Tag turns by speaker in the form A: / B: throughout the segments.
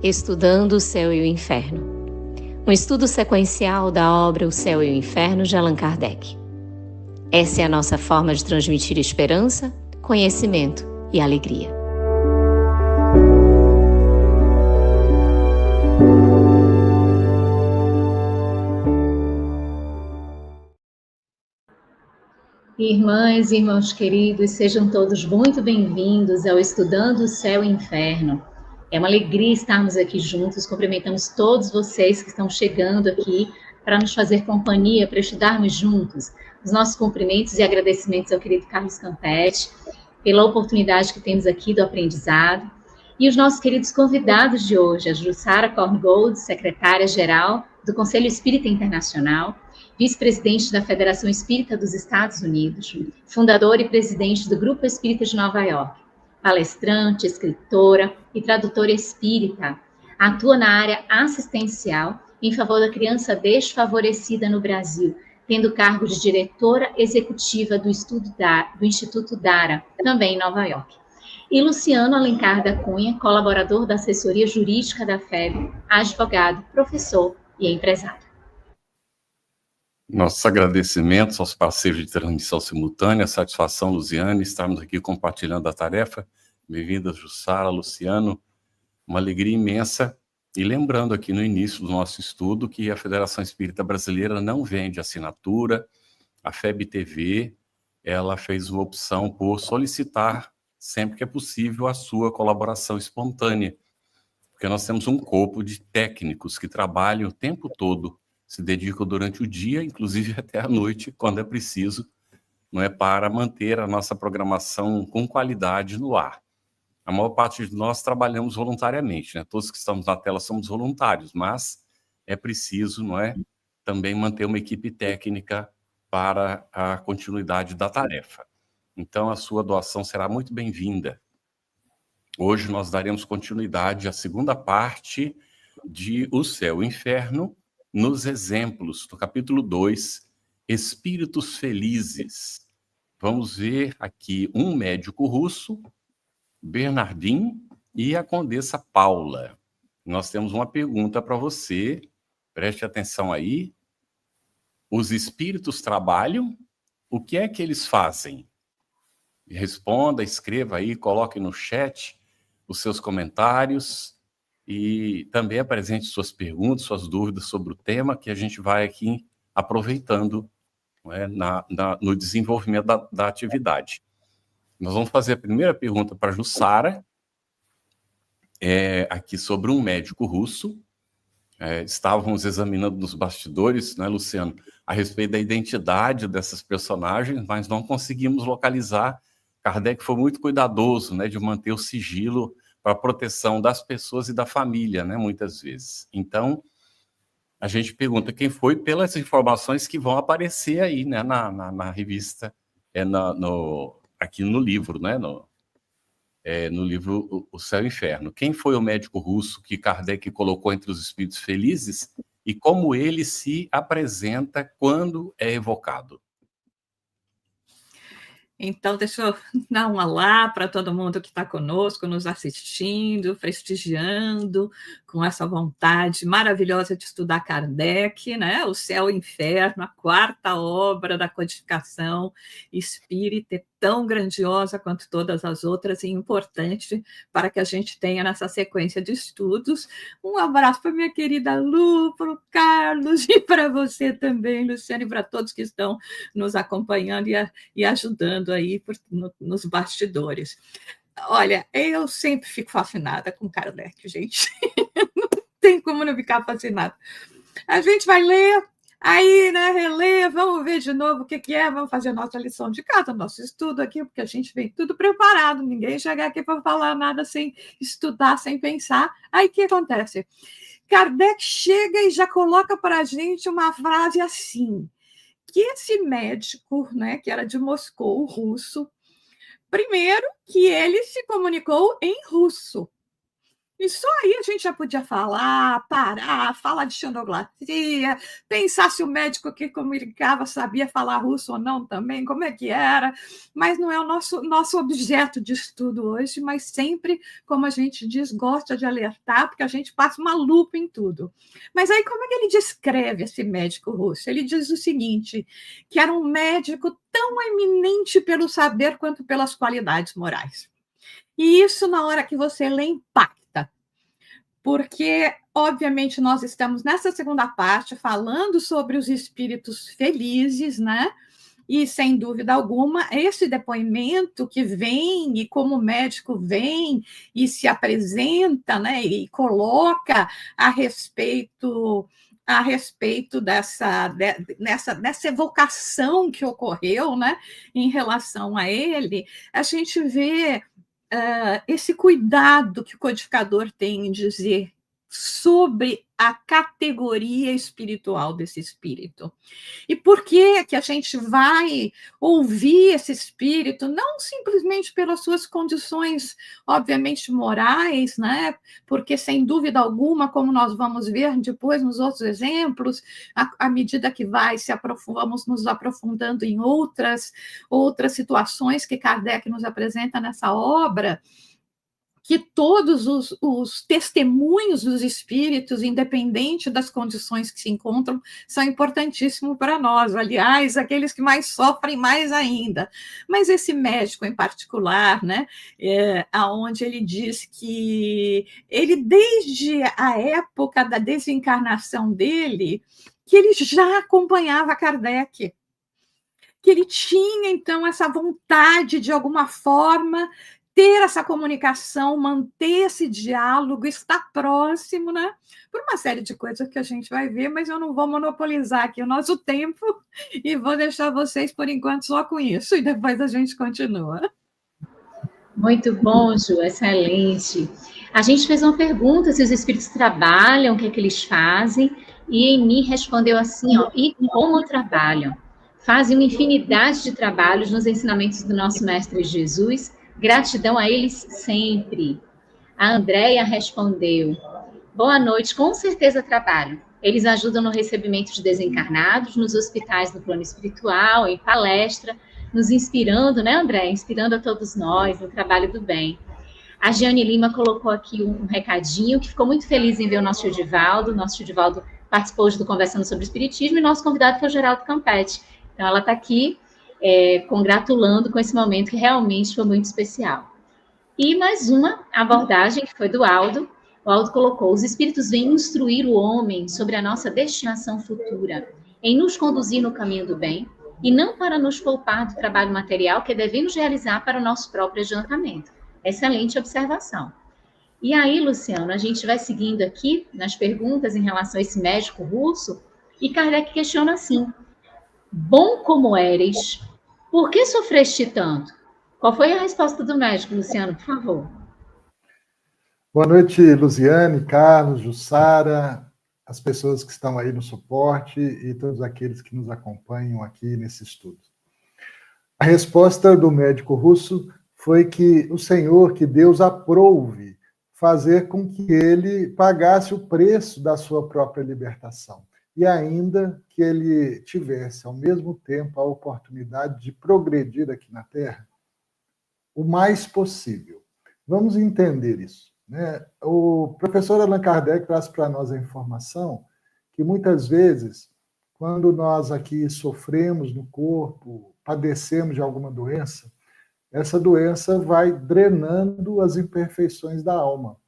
A: Estudando o Céu e o Inferno. Um estudo sequencial da obra O Céu e o Inferno de Allan Kardec. Essa é a nossa forma de transmitir esperança, conhecimento e alegria. Irmãs e irmãos queridos, sejam todos muito bem-vindos ao Estudando o Céu e o Inferno. É uma alegria estarmos aqui juntos, cumprimentamos todos vocês que estão chegando aqui para nos fazer companhia, para estudarmos juntos. Os nossos cumprimentos e agradecimentos ao querido Carlos Campetti, pela oportunidade que temos aqui do aprendizado. E os nossos queridos convidados de hoje, a Jussara Korngold, secretária-geral do Conselho Espírita Internacional, vice-presidente da Federação Espírita dos Estados Unidos, fundadora e presidente do Grupo Espírita de Nova York, palestrante, escritora e tradutora espírita. Atua na área assistencial em favor da criança desfavorecida no Brasil, tendo cargo de diretora executiva do Instituto Dara, também em Nova York. E Luciano Alencar da Cunha, colaborador da assessoria jurídica da FEB, advogado, professor e empresário.
B: Nossos agradecimentos aos parceiros de transmissão simultânea, satisfação, Luziane, estarmos aqui compartilhando a tarefa. Bem-vindas, Jussara, Luciano, uma alegria imensa. E lembrando aqui no início do nosso estudo que a Federação Espírita Brasileira não vende assinatura, a FEB TV, ela fez uma opção por solicitar, sempre que é possível, a sua colaboração espontânea, porque nós temos um corpo de técnicos que trabalham o tempo todo, se dedicam durante o dia, inclusive até à noite, quando é preciso, não é, para manter a nossa programação com qualidade no ar. A maior parte de nós trabalhamos voluntariamente, né? Todos que estamos na tela somos voluntários, mas é preciso, não é, também manter uma equipe técnica para a continuidade da tarefa. Então, a sua doação será muito bem-vinda. Hoje nós daremos continuidade à segunda parte de O Céu e o Inferno, nos exemplos do capítulo 2, Espíritos Felizes. Vamos ver aqui um médico russo, Bernardin, e a Condessa Paula. Nós temos uma pergunta para você, preste atenção aí. Os espíritos trabalham? O que é que eles fazem? Responda, escreva aí, coloque no chat os seus comentários e também apresente suas perguntas, suas dúvidas sobre o tema, que a gente vai aqui aproveitando, não é, no desenvolvimento da atividade. Nós vamos fazer a primeira pergunta para a Jussara, aqui sobre um médico russo. Estávamos examinando nos bastidores, né, Luciano, a respeito da identidade dessas personagens, mas não conseguimos localizar. Kardec foi muito cuidadoso, né, de manter o sigilo para a proteção das pessoas e da família, né, muitas vezes. Então, a gente pergunta quem foi pelas informações que vão aparecer aí, né, na revista, aqui no livro, né, no livro O Céu e o Inferno. Quem foi o médico russo que Kardec colocou entre os espíritos felizes e como ele se apresenta quando é evocado?
C: Então, deixa eu dar um olá para todo mundo que está conosco, nos assistindo, prestigiando, com essa vontade maravilhosa de estudar Kardec, né? O Céu e o Inferno, a quarta obra da codificação espírita, é tão grandiosa quanto todas as outras e importante para que a gente tenha nessa sequência de estudos. Um abraço para minha querida Lu, para o Carlos e para você também, Luciane, e para todos que estão nos acompanhando e ajudando aí nos bastidores. Olha, eu sempre fico fascinada com Kardec, gente. Não tem como não ficar fascinada. A gente vai ler, aí, né, reler, vamos ver de novo o que é, vamos fazer a nossa lição de casa, nosso estudo aqui, porque a gente vem tudo preparado, ninguém chega aqui para falar nada sem estudar, sem pensar. Aí o que acontece? Kardec chega e já coloca para a gente uma frase assim, que esse médico, né, que era de Moscou, russo, primeiro que ele se comunicou em russo. E só aí a gente já podia falar, parar, falar de xenoglacia, pensar se o médico que comunicava sabia falar russo ou não também, como é que era, mas não é o nosso objeto de estudo hoje, mas sempre, como a gente diz, gosta de alertar, porque a gente passa uma lupa em tudo. Mas aí como é que ele descreve esse médico russo? Ele diz o seguinte, que era um médico tão eminente pelo saber quanto pelas qualidades morais. E isso, na hora que você lê, impacta, porque, obviamente, nós estamos nessa segunda parte falando sobre os espíritos felizes, né? E, sem dúvida alguma, esse depoimento que vem, e como o médico vem e se apresenta, né? E coloca a respeito dessa evocação que ocorreu, né? Em relação a ele, a gente vê esse cuidado que o codificador tem em dizer sobre a categoria espiritual desse espírito. E por que a gente vai ouvir esse espírito, não simplesmente pelas suas condições, obviamente, morais, né? Porque, sem dúvida alguma, como nós vamos ver depois nos outros exemplos, à medida que vamos nos aprofundando em outras situações que Kardec nos apresenta nessa obra, que todos os testemunhos dos espíritos, independente das condições que se encontram, são importantíssimos para nós. Aliás, aqueles que mais sofrem mais ainda. Mas esse médico em particular, né, aonde ele diz que ele, desde a época da desencarnação dele, que ele já acompanhava Kardec, que ele tinha, então, essa vontade, de alguma forma, ter essa comunicação, manter esse diálogo, estar próximo, né? Por uma série de coisas que a gente vai ver, mas eu não vou monopolizar aqui o nosso tempo e vou deixar vocês, por enquanto, só com isso, e depois a gente continua.
A: Muito bom, Ju, excelente. A gente fez uma pergunta se os espíritos trabalham, o que é que eles fazem, e Eni respondeu assim, ó, e como trabalham? Fazem uma infinidade de trabalhos nos ensinamentos do nosso Mestre Jesus, gratidão a eles sempre. A Andréia respondeu, boa noite, com certeza trabalham. Eles ajudam no recebimento de desencarnados, nos hospitais no plano espiritual, em palestra, nos inspirando, né, André? Inspirando a todos nós no trabalho do bem. A Giane Lima colocou aqui um recadinho, que ficou muito feliz em ver o nosso tio Divaldo. Nosso tio Divaldo participou hoje do Conversando sobre o Espiritismo, e nosso convidado foi o Geraldo Campetti. Então, ela está aqui congratulando com esse momento, que realmente foi muito especial. E mais uma abordagem, que foi do Aldo. O Aldo colocou, os espíritos vêm instruir o homem sobre a nossa destinação futura, em nos conduzir no caminho do bem, e não para nos poupar do trabalho material que devemos realizar para o nosso próprio adiantamento. Excelente observação. E aí, Luciano, a gente vai seguindo aqui nas perguntas em relação a esse médico russo, e Kardec questiona assim, bom como eres, por que sofreste tanto? Qual foi a resposta do médico, Luciano, por favor?
D: Boa noite, Luziane, Carlos, Jussara, as pessoas que estão aí no suporte e todos aqueles que nos acompanham aqui nesse estudo. A resposta do médico russo foi que o Senhor, que Deus aprouve fazer com que ele pagasse o preço da sua própria libertação e ainda que ele tivesse, ao mesmo tempo, a oportunidade de progredir aqui na Terra o mais possível. Vamos entender isso, né? O professor Allan Kardec traz para nós a informação que, muitas vezes, quando nós aqui sofremos no corpo, padecemos de alguma doença, essa doença vai drenando as imperfeições da alma.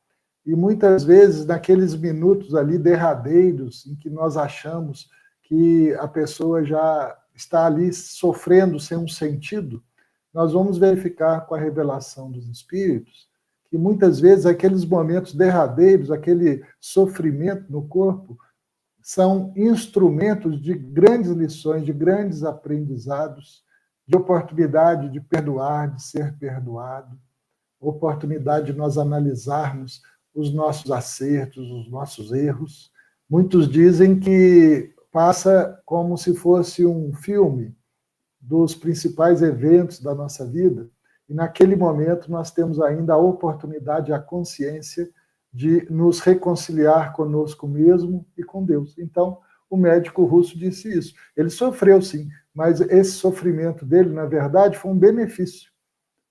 D: E, muitas vezes, naqueles minutos ali derradeiros, em que nós achamos que a pessoa já está ali sofrendo sem um sentido, nós vamos verificar com a revelação dos espíritos que muitas vezes aqueles momentos derradeiros, aquele sofrimento no corpo, são instrumentos de grandes lições, de grandes aprendizados, de oportunidade de perdoar, de ser perdoado, oportunidade de nós analisarmos os nossos acertos, os nossos erros. Muitos dizem que passa como se fosse um filme dos principais eventos da nossa vida, e naquele momento nós temos ainda a oportunidade, a consciência de nos reconciliar conosco mesmo e com Deus. Então, o médico russo disse isso. Ele sofreu, sim, mas esse sofrimento dele, na verdade, foi um benefício,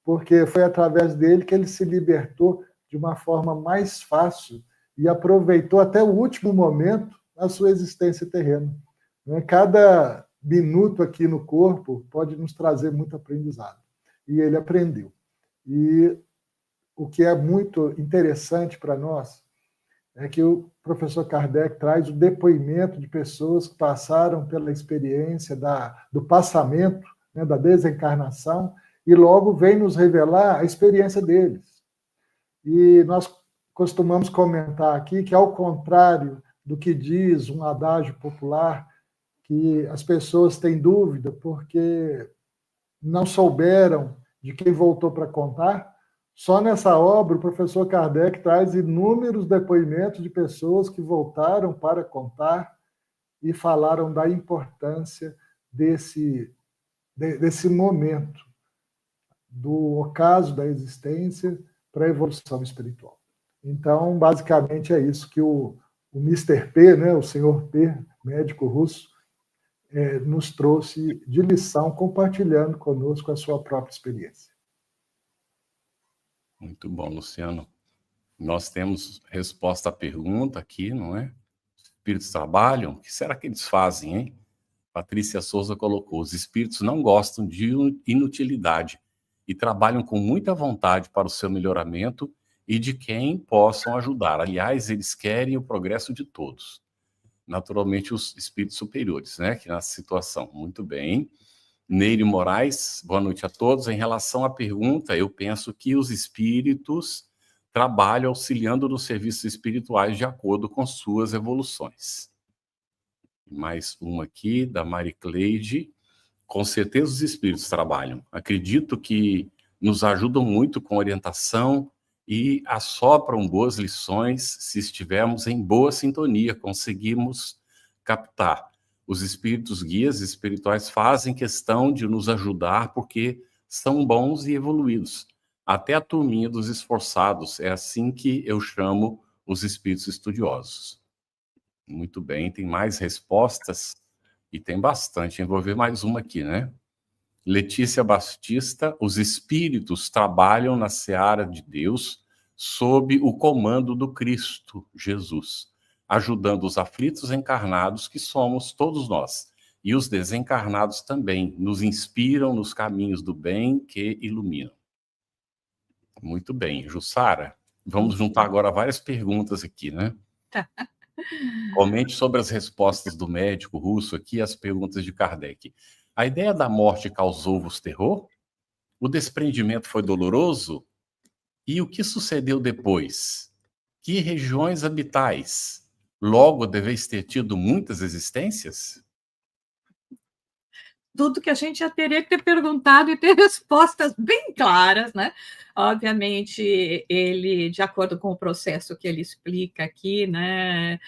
D: porque foi através dele que ele se libertou de uma forma mais fácil e aproveitou até o último momento a sua existência terrena. Cada minuto aqui no corpo pode nos trazer muito aprendizado. E ele aprendeu. E o que é muito interessante para nós é que o professor Kardec traz o depoimento de pessoas que passaram pela experiência do passamento, né, da desencarnação, e logo vem nos revelar a experiência deles. E nós costumamos comentar aqui que, ao contrário do que diz um adágio popular, que as pessoas têm dúvida porque não souberam de quem voltou para contar, só nessa obra o professor Kardec traz inúmeros depoimentos de pessoas que voltaram para contar e falaram da importância desse momento, do ocaso da existência para a evolução espiritual. Então, basicamente, é isso que o Mr. P, né, o senhor P, médico russo, nos trouxe de lição, compartilhando conosco a sua própria experiência.
B: Muito bom, Luciano. Nós temos resposta à pergunta aqui, não é? Os espíritos trabalham? O que será que eles fazem, hein? Patrícia Souza colocou: os espíritos não gostam de inutilidade e trabalham com muita vontade para o seu melhoramento e de quem possam ajudar. Aliás, eles querem o progresso de todos. Naturalmente, os espíritos superiores, né? Que nessa situação. Muito bem. Neire Moraes, boa noite a todos. Em relação à pergunta, eu penso que os espíritos trabalham auxiliando nos serviços espirituais de acordo com suas evoluções. Mais uma aqui, da Mari Cleide. Com certeza os espíritos trabalham. Acredito que nos ajudam muito com orientação e assopram boas lições se estivermos em boa sintonia, conseguimos captar. Os espíritos guias espirituais fazem questão de nos ajudar porque são bons e evoluídos. Até a turminha dos esforçados, é assim que eu chamo os espíritos estudiosos. Muito bem, tem mais respostas e tem bastante. Vou ver mais uma aqui, né? Letícia Batista: os espíritos trabalham na seara de Deus sob o comando do Cristo Jesus, ajudando os aflitos encarnados, que somos todos nós, e os desencarnados também nos inspiram nos caminhos do bem que iluminam. Muito bem, Jussara, vamos juntar agora várias perguntas aqui, né?
C: Tá.
B: Comente sobre as respostas do médico russo aqui, as perguntas de Kardec. A ideia da morte causou-vos terror? O desprendimento foi doloroso? E o que sucedeu depois? Que regiões habitais? Logo deveis ter tido muitas existências?
C: Tudo que a gente já teria que ter perguntado e ter respostas bem claras, né? Obviamente, ele, de acordo com o processo que ele explica aqui, né,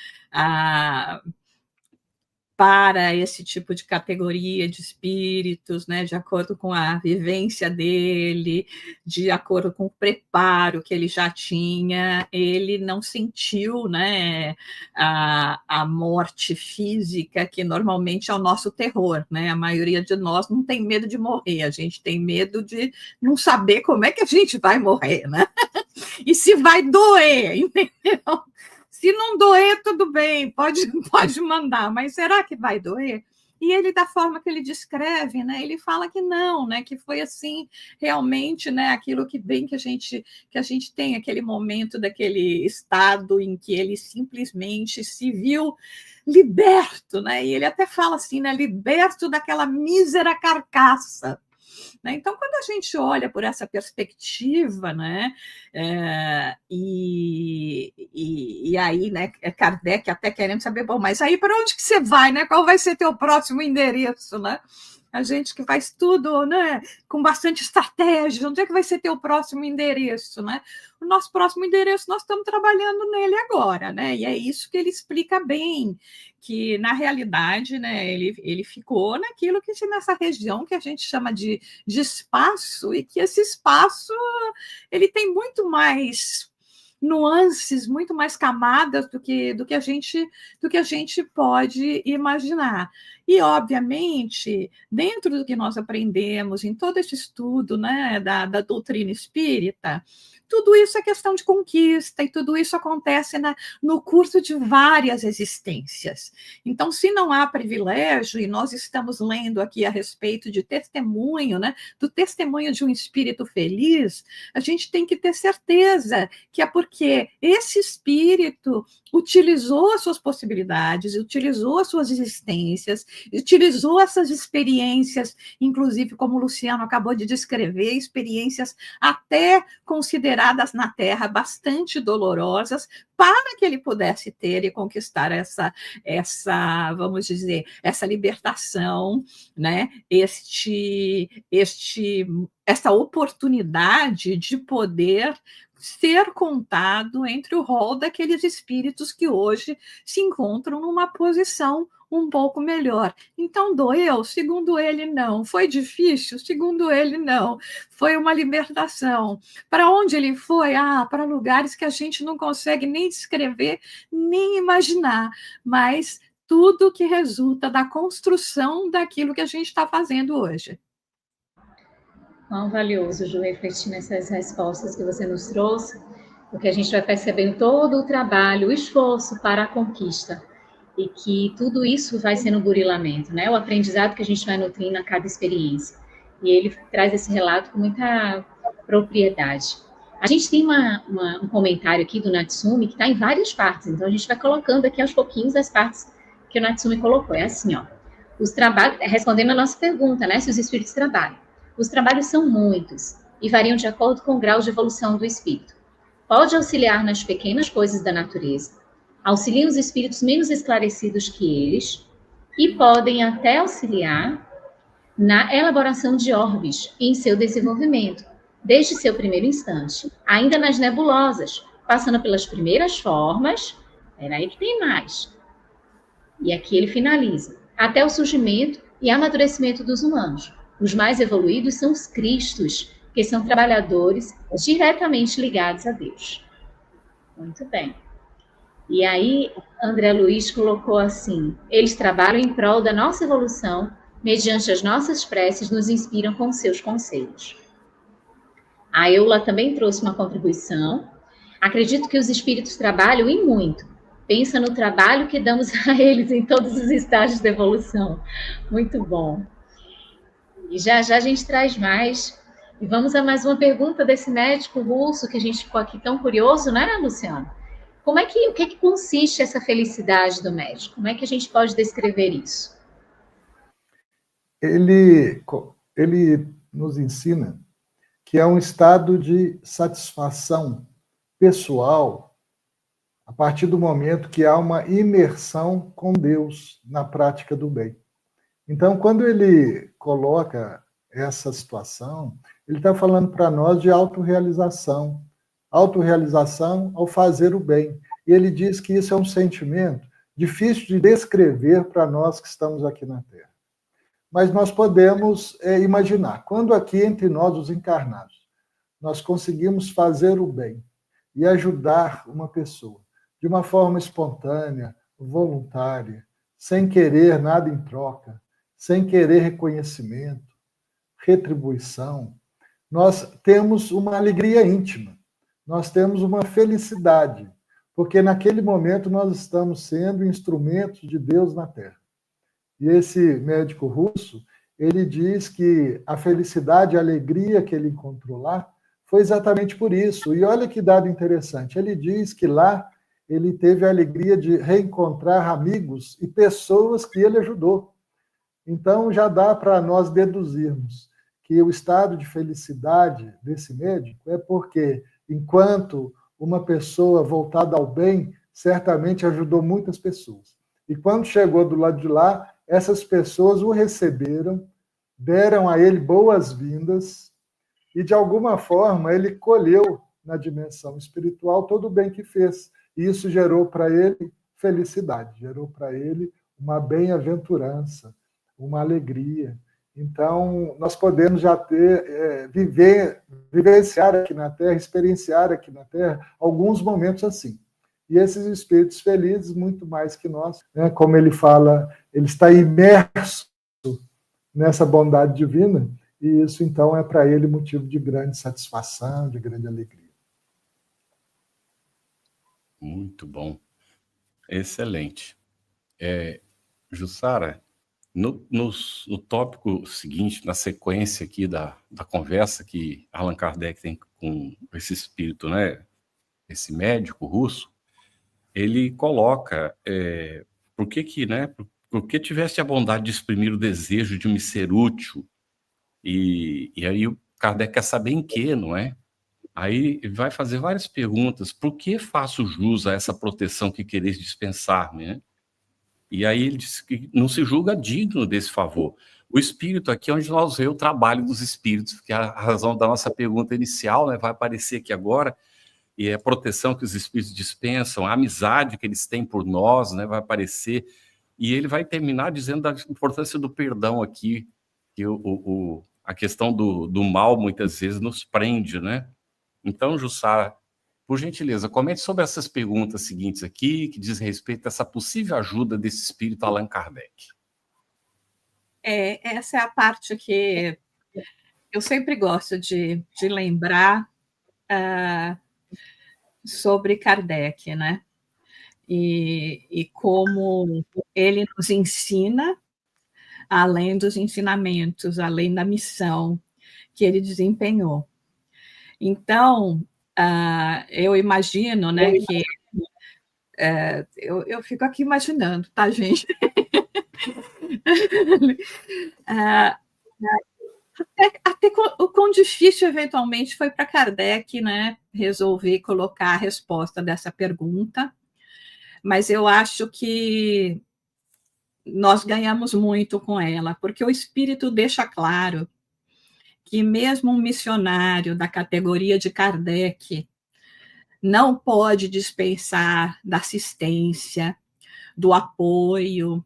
C: para esse tipo de categoria de espíritos, né, de acordo com a vivência dele, de acordo com o preparo que ele já tinha, ele não sentiu, né, a morte física, que normalmente é o nosso terror, né? A maioria de nós não tem medo de morrer, a gente tem medo de não saber como é que a gente vai morrer, né? E se vai doer, entendeu? Se não doer, tudo bem, pode mandar, mas será que vai doer? E ele, da forma que ele descreve, né, ele fala que não, né, que foi assim, realmente, né, aquilo que bem que a gente tem aquele momento daquele estado em que ele simplesmente se viu liberto, né, e ele até fala assim, né, liberto daquela mísera carcaça. Então, quando a gente olha por essa perspectiva, né, e aí, né, Kardec até querendo saber, bom, mas aí para onde que você vai, né? Qual vai ser teu próximo endereço, né? A gente que faz tudo, né, com bastante estratégia, onde é que vai ser teu próximo endereço, né? O nosso próximo endereço, nós estamos trabalhando nele agora, né? E é isso que ele explica bem, que na realidade, né, ele ficou naquilo que nessa região que a gente chama de espaço, e que esse espaço ele tem muito mais nuances, muito mais camadas do que a gente pode imaginar. E, obviamente, dentro do que nós aprendemos em todo esse estudo, né, da doutrina espírita, tudo isso é questão de conquista, e tudo isso acontece no curso de várias existências. Então, se não há privilégio, e nós estamos lendo aqui a respeito de testemunho, né, do testemunho de um espírito feliz, a gente tem que ter certeza que é porque esse espírito utilizou as suas possibilidades, utilizou as suas existências, utilizou essas experiências, inclusive, como o Luciano acabou de descrever, experiências até consideradas na Terra bastante dolorosas, para que ele pudesse ter e conquistar essa vamos dizer, essa libertação, né? Essa oportunidade de poder ser contado entre o rol daqueles espíritos que hoje se encontram numa posição um pouco melhor. Então, doeu? Segundo ele, não. Foi difícil? Segundo ele, não. Foi uma libertação. Para onde ele foi? Para lugares que a gente não consegue nem descrever, nem imaginar. Mas tudo que resulta da construção daquilo que a gente está fazendo hoje.
A: Quão valioso, Ju, refletir nessas respostas que você nos trouxe, porque a gente vai percebendo todo o trabalho, o esforço para a conquista, e que tudo isso vai sendo um burilamento, né? O aprendizado que a gente vai nutrindo a cada experiência. E ele traz esse relato com muita propriedade. A gente tem um comentário aqui do Natsumi que está em várias partes, então a gente vai colocando aqui aos pouquinhos as partes que o Natsumi colocou. É assim, ó. Os trabalhos, respondendo a nossa pergunta, né? Se os espíritos trabalham. Os trabalhos são muitos e variam de acordo com o grau de evolução do espírito. Pode auxiliar nas pequenas coisas da natureza, auxiliam os espíritos menos esclarecidos que eles e podem até auxiliar na elaboração de orbes em seu desenvolvimento, desde seu primeiro instante, ainda nas nebulosas, passando pelas primeiras formas, peraí que tem mais, e aqui ele finaliza, até o surgimento e amadurecimento dos humanos. Os mais evoluídos são os cristos, que são trabalhadores diretamente ligados a Deus. Muito bem. E aí, André Luiz colocou assim, eles trabalham em prol da nossa evolução, mediante as nossas preces, nos inspiram com seus conselhos. A Eula também trouxe uma contribuição. Acredito que os espíritos trabalham e muito. Pensa no trabalho que damos a eles em todos os estágios da evolução. Muito bom. E já a gente traz mais. E vamos a mais uma pergunta desse médico russo que a gente ficou aqui tão curioso, né, Luciano? O que é que consiste essa felicidade do médico? Como é que a gente pode descrever isso?
D: Ele nos ensina que é um estado de satisfação pessoal a partir do momento que há uma imersão com Deus na prática do bem. Então, quando ele coloca essa situação, ele está falando para nós de autorrealização ao fazer o bem. E ele diz que isso é um sentimento difícil de descrever para nós que estamos aqui na Terra. Mas nós podemos imaginar, quando aqui entre nós, os encarnados, nós conseguimos fazer o bem e ajudar uma pessoa de uma forma espontânea, voluntária, sem querer nada em troca, sem querer reconhecimento, retribuição, nós temos uma alegria íntima. Nós temos uma felicidade, porque naquele momento nós estamos sendo instrumentos de Deus na Terra. E esse médico russo, ele diz que a felicidade, a alegria que ele encontrou lá, foi exatamente por isso. E olha que dado interessante, ele diz que lá ele teve a alegria de reencontrar amigos e pessoas que ele ajudou. Então já dá para nós deduzirmos que o estado de felicidade desse médico é porque enquanto uma pessoa voltada ao bem, certamente ajudou muitas pessoas. E quando chegou do lado de lá, essas pessoas o receberam, deram a ele boas-vindas, e de alguma forma ele colheu na dimensão espiritual todo o bem que fez. E isso gerou para ele felicidade, gerou para ele uma bem-aventurança, uma alegria. Então, nós podemos já vivenciar aqui na Terra, experienciar aqui na Terra alguns momentos assim. E esses espíritos felizes, muito mais que nós, né? Como ele fala, ele está imerso nessa bondade divina, e isso, então, é para ele motivo de grande satisfação, de grande alegria.
B: Muito bom. Excelente. Jussara, no tópico seguinte, na sequência aqui da conversa que Allan Kardec tem com esse espírito, né, esse médico russo, ele coloca por que tivesse a bondade de exprimir o desejo de me ser útil, e aí o Kardec quer saber em que, não é? Aí vai fazer várias perguntas. Por que faço jus a essa proteção que quereis dispensar-me, né? E aí ele diz que não se julga digno desse favor. O espírito aqui é onde nós vemos o trabalho dos espíritos, que é a razão da nossa pergunta inicial, né, vai aparecer aqui agora, e é a proteção que os espíritos dispensam, a amizade que eles têm por nós, né, vai aparecer, e ele vai terminar dizendo da importância do perdão aqui, que a questão do mal muitas vezes nos prende, né? Então, Jussara, por gentileza, comente sobre essas perguntas seguintes aqui, que diz respeito a essa possível ajuda desse espírito Allan Kardec.
C: Essa é a parte que eu sempre gosto de lembrar sobre Kardec, né? E como ele nos ensina, além dos ensinamentos, além da missão que ele desempenhou. Então, eu imagino, né, que eu fico aqui imaginando, tá, gente? Até o quão difícil, eventualmente, foi para Kardec, né, resolver colocar a resposta dessa pergunta, mas eu acho que nós ganhamos muito com ela, porque o Espírito deixa claro que mesmo um missionário da categoria de Kardec não pode dispensar da assistência, do apoio,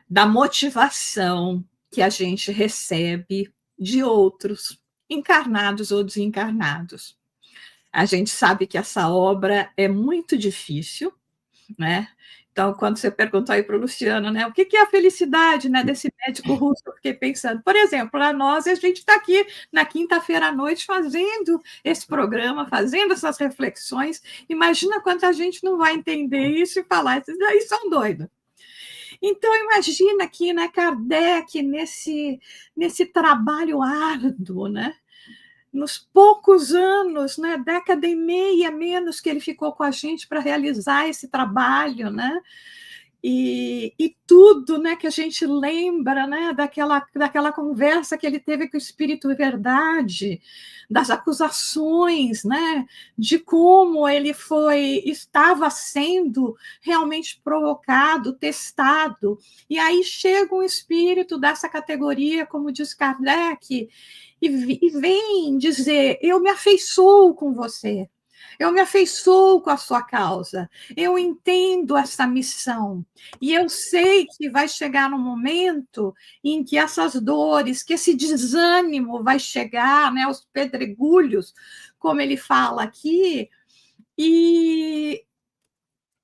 C: da motivação que a gente recebe de outros, encarnados ou desencarnados. A gente sabe que essa obra é muito difícil, né? Então, quando você perguntou aí para o Luciano, né, o que é a felicidade, né, desse médico russo, eu fiquei pensando, por exemplo, para nós, a gente está aqui na quinta-feira à noite fazendo esse programa, fazendo essas reflexões, imagina quanta gente não vai entender isso e falar, esses aí são doidos. Então, imagina aqui, né, Kardec, nesse trabalho árduo, né, nos poucos anos, né, década e meia menos que ele ficou com a gente para realizar esse trabalho, né, e tudo, né, que a gente lembra, né, daquela conversa que ele teve com o Espírito Verdade, das acusações, né, de como ele estava sendo realmente provocado, testado, e aí chega um espírito dessa categoria, como diz Kardec, e vem dizer, eu me afeiçoo com você, eu me afeiçoo com a sua causa, eu entendo essa missão, e eu sei que vai chegar um momento em que essas dores, que esse desânimo vai chegar, né, os pedregulhos, como ele fala aqui, e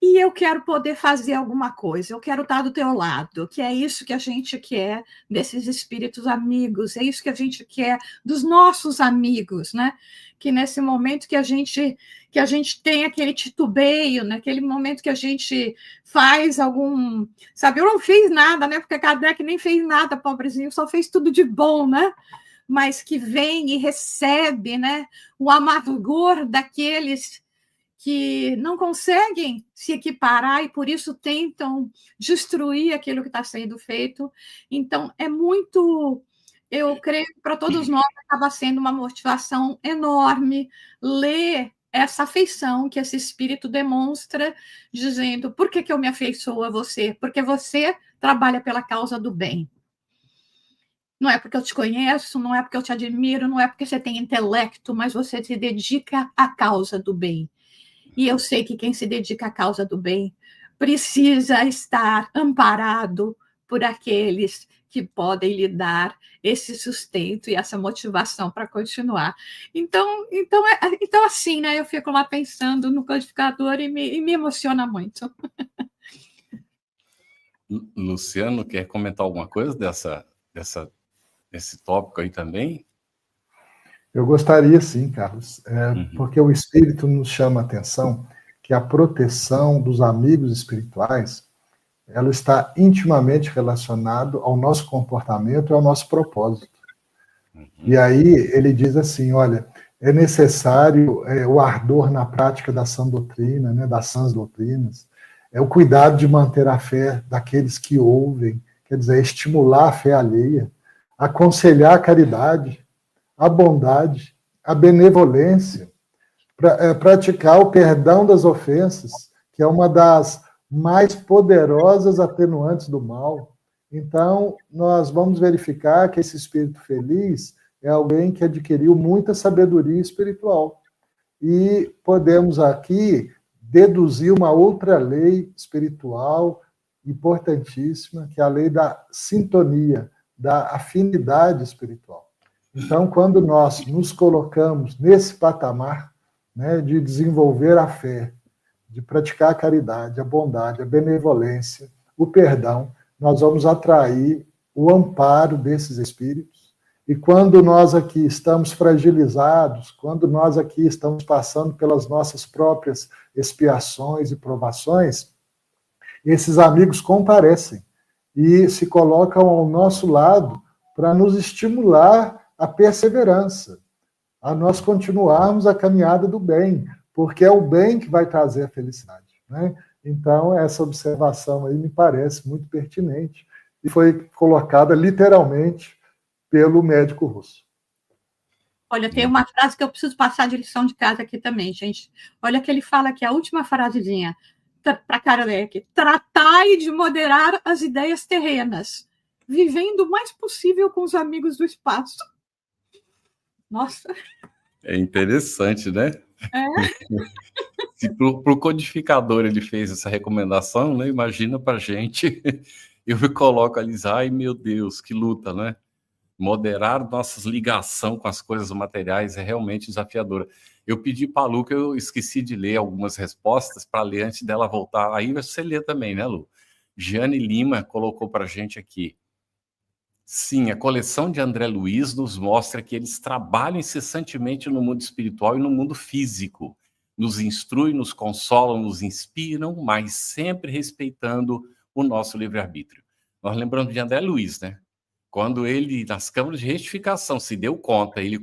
C: eu quero poder fazer alguma coisa, eu quero estar do teu lado, que é isso que a gente quer desses espíritos amigos, é isso que a gente quer dos nossos amigos, né? Que nesse momento que a gente tem aquele titubeio, naquele momento que a gente faz algum... Sabe, eu não fiz nada, né? Porque Kardec nem fez nada, pobrezinho, só fez tudo de bom, né? Mas que vem e recebe, né? O amargor daqueles que não conseguem se equiparar e por isso tentam destruir aquilo que está sendo feito. Então, é muito, eu creio que para todos nós acaba sendo uma motivação enorme ler essa afeição que esse espírito demonstra, dizendo, por que eu me afeiçoo a você? Porque você trabalha pela causa do bem. Não é porque eu te conheço, não é porque eu te admiro, não é porque você tem intelecto, mas você se dedica à causa do bem. E eu sei que quem se dedica à causa do bem precisa estar amparado por aqueles que podem lhe dar esse sustento e essa motivação para continuar. Então, assim, né? Eu fico lá pensando no codificador e me emociona muito.
B: Luciano, quer comentar alguma coisa desse tópico aí também?
D: Eu gostaria sim, Carlos, porque o Espírito nos chama a atenção que a proteção dos amigos espirituais, ela está intimamente relacionada ao nosso comportamento e ao nosso propósito. E aí ele diz assim, olha, é necessário o ardor na prática da sã doutrina, né, das sãs doutrinas, é o cuidado de manter a fé daqueles que ouvem, quer dizer, estimular a fé alheia, aconselhar a caridade, a bondade, a benevolência, praticar o perdão das ofensas, que é uma das mais poderosas atenuantes do mal. Então, nós vamos verificar que esse espírito feliz é alguém que adquiriu muita sabedoria espiritual. E podemos aqui deduzir uma outra lei espiritual importantíssima, que é a lei da sintonia, da afinidade espiritual. Então, quando nós nos colocamos nesse patamar, né, de desenvolver a fé, de praticar a caridade, a bondade, a benevolência, o perdão, nós vamos atrair o amparo desses espíritos. E quando nós aqui estamos fragilizados, quando nós aqui estamos passando pelas nossas próprias expiações e provações, esses amigos comparecem e se colocam ao nosso lado para nos estimular a perseverança, a nós continuarmos a caminhada do bem, porque é o bem que vai trazer a felicidade, né? Então, essa observação aí me parece muito pertinente e foi colocada literalmente pelo médico russo.
C: Olha, tem uma frase que eu preciso passar de lição de casa aqui também, gente. Olha que ele fala aqui, a última frasezinha, para Kardec: tratai de moderar as ideias terrenas, vivendo o mais possível com os amigos do espaço. Nossa.
B: É interessante, né? Se para o codificador ele fez essa recomendação, né? Imagina para a gente. Eu me coloco ali, ai meu Deus, que luta, né? Moderar nossas ligações com as coisas materiais é realmente desafiadora. Eu pedi para a Lu, que eu esqueci de ler algumas respostas, para ler antes dela voltar. Aí você lê também, né, Lu? Jane Lima colocou para a gente aqui. Sim, a coleção de André Luiz nos mostra que eles trabalham incessantemente no mundo espiritual e no mundo físico. Nos instruem, nos consolam, nos inspiram, mas sempre respeitando o nosso livre-arbítrio. Nós lembramos de André Luiz, né? Quando ele, nas câmaras de retificação, se deu conta, ele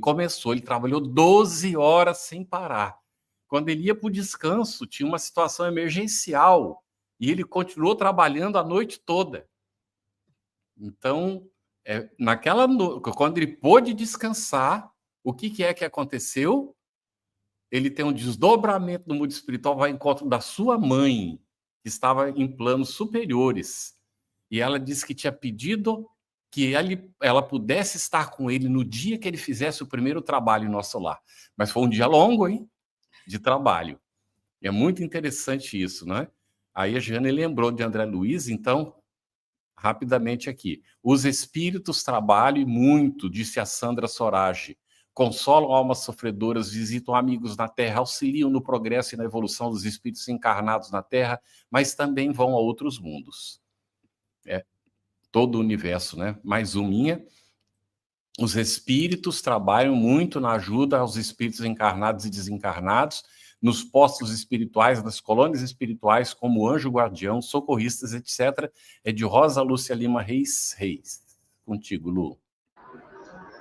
B: trabalhou 12 horas sem parar. Quando ele ia para o descanso, tinha uma situação emergencial e ele continuou trabalhando a noite toda. Então, quando ele pôde descansar, o que é que aconteceu? Ele tem um desdobramento no mundo espiritual, vai ao encontro da sua mãe, que estava em planos superiores. E ela disse que tinha pedido que ela pudesse estar com ele no dia que ele fizesse o primeiro trabalho em nosso lar. Mas foi um dia longo, hein? De trabalho. E é muito interessante isso, né? Aí a Jane lembrou de André Luiz, então, rapidamente aqui. Os espíritos trabalham e muito, disse a Sandra Sorage. Consolam almas sofredoras, visitam amigos na Terra, auxiliam no progresso e na evolução dos espíritos encarnados na Terra, mas também vão a outros mundos. Todo o universo, né? Mais uma. Os espíritos trabalham muito na ajuda aos espíritos encarnados e desencarnados, nos postos espirituais, nas colônias espirituais, como anjo guardião, socorristas, etc. É de Rosa Lúcia Lima Reis. Contigo, Lu.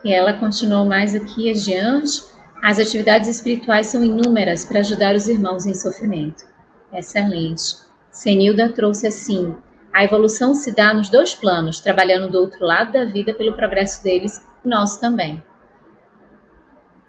A: E ela continuou mais aqui adiante. As atividades espirituais são inúmeras para ajudar os irmãos em sofrimento. Excelente. Senilda trouxe assim: a evolução se dá nos dois planos, trabalhando do outro lado da vida pelo progresso deles, e nosso também.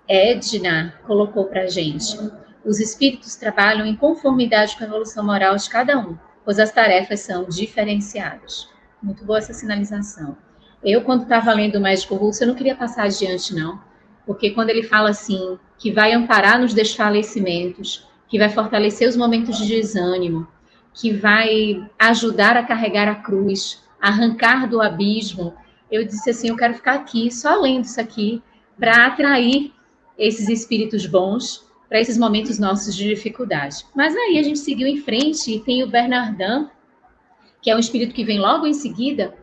A: Edna colocou para a gente: os espíritos trabalham em conformidade com a evolução moral de cada um, pois as tarefas são diferenciadas. Muito boa essa sinalização. Eu, quando estava lendo o Médico Russo, eu não queria passar adiante, não, porque quando ele fala assim, que vai amparar nos desfalecimentos, que vai fortalecer os momentos de desânimo, que vai ajudar a carregar a cruz, arrancar do abismo, eu disse assim, eu quero ficar aqui, só lendo isso aqui, para atrair esses espíritos bons para esses momentos nossos de dificuldade. Mas aí a gente seguiu em frente e tem o Bernardin, que é um espírito que vem logo em seguida,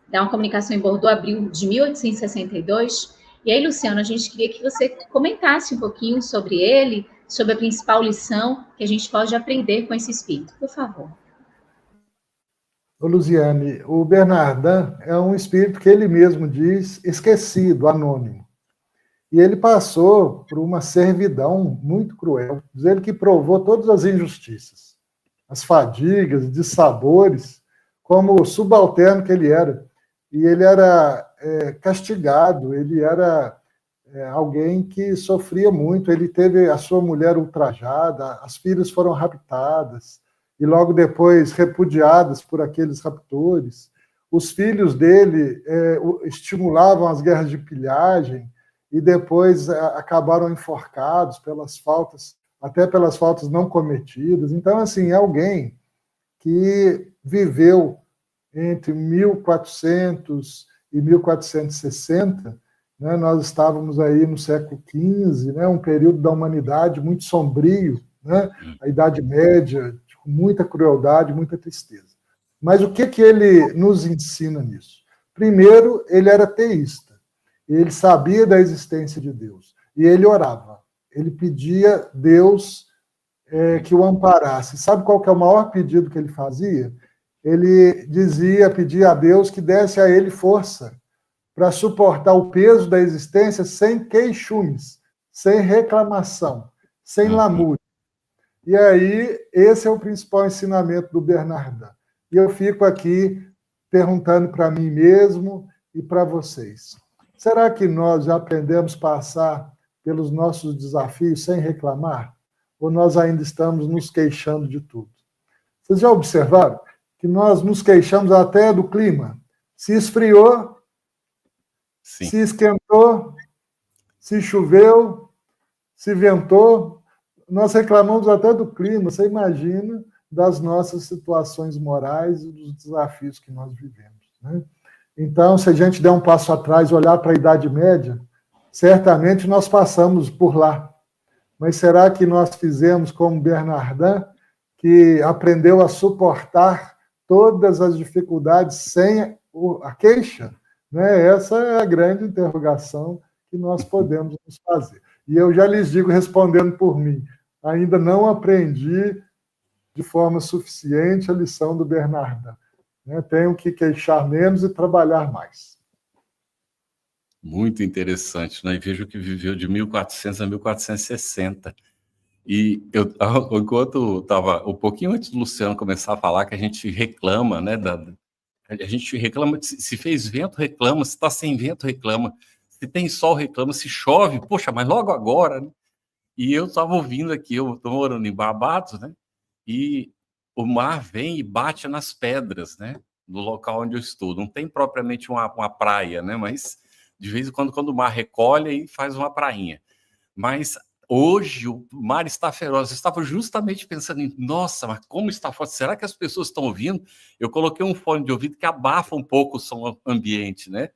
A: da uma comunicação em Bordeaux, abril de 1862. E aí, Luciano, a gente queria que você comentasse um pouquinho sobre ele, sobre a principal lição que a gente pode aprender com esse espírito, por favor.
D: Ô, Luziane, o Bernardin é um espírito que ele mesmo diz esquecido, anônimo. E ele passou por uma servidão muito cruel. Diz ele que provou todas as injustiças, as fadigas, dissabores, como subalterno que ele era. E ele era castigado, ele era alguém que sofria muito. Ele teve a sua mulher ultrajada, as filhas foram raptadas, e logo depois repudiadas por aqueles raptores. Os filhos dele estimulavam as guerras de pilhagem, e depois acabaram enforcados pelas faltas, até pelas faltas não cometidas. Então, assim, é alguém que viveu entre 1400 e 1460, né? Nós estávamos aí no século XV, né? Um período da humanidade muito sombrio, né? A Idade Média, com muita crueldade, muita tristeza. Mas o que ele nos ensina nisso? Primeiro, ele era teísta. Ele sabia da existência de Deus. E ele orava. Ele pedia a Deus que o amparasse. Sabe qual que é o maior pedido que ele fazia? Ele pedia a Deus que desse a ele força para suportar o peso da existência sem queixumes, sem reclamação, sem lamúria. E aí, esse é o principal ensinamento do Bernardin. E eu fico aqui perguntando para mim mesmo e para vocês. Será que nós já aprendemos a passar pelos nossos desafios sem reclamar? Ou nós ainda estamos nos queixando de tudo? Vocês já observaram que nós nos queixamos até do clima? Se esfriou, sim, se esquentou, se choveu, se ventou, nós reclamamos até do clima. Você imagina das nossas situações morais e dos desafios que nós vivemos, né? Então, se a gente der um passo atrás e olhar para a Idade Média, certamente nós passamos por lá. Mas será que nós fizemos como Bernardin, que aprendeu a suportar todas as dificuldades sem a queixa? Né? Essa é a grande interrogação que nós podemos nos fazer. E eu já lhes digo, respondendo por mim, ainda não aprendi de forma suficiente a lição do Bernardin. Tenho que queixar menos e trabalhar mais.
B: Muito interessante, né? E vejo que viveu de 1400 a 1460. E eu, enquanto estava, um pouquinho antes do Luciano começar a falar, que a gente reclama, né? A gente reclama, se fez vento, reclama, se está sem vento, reclama, se tem sol, reclama, se chove, poxa, mas logo agora, né? E eu estava ouvindo aqui, eu estou morando em Barbados, né? E o mar vem e bate nas pedras, né? Do local onde eu estou. Não tem propriamente uma praia, né? Mas de vez em quando o mar recolhe e faz uma prainha. Mas hoje o mar está feroz. Eu estava justamente pensando em, nossa, mas como está forte? Será que as pessoas estão ouvindo? Eu coloquei um fone de ouvido que abafa um pouco o som ambiente, né?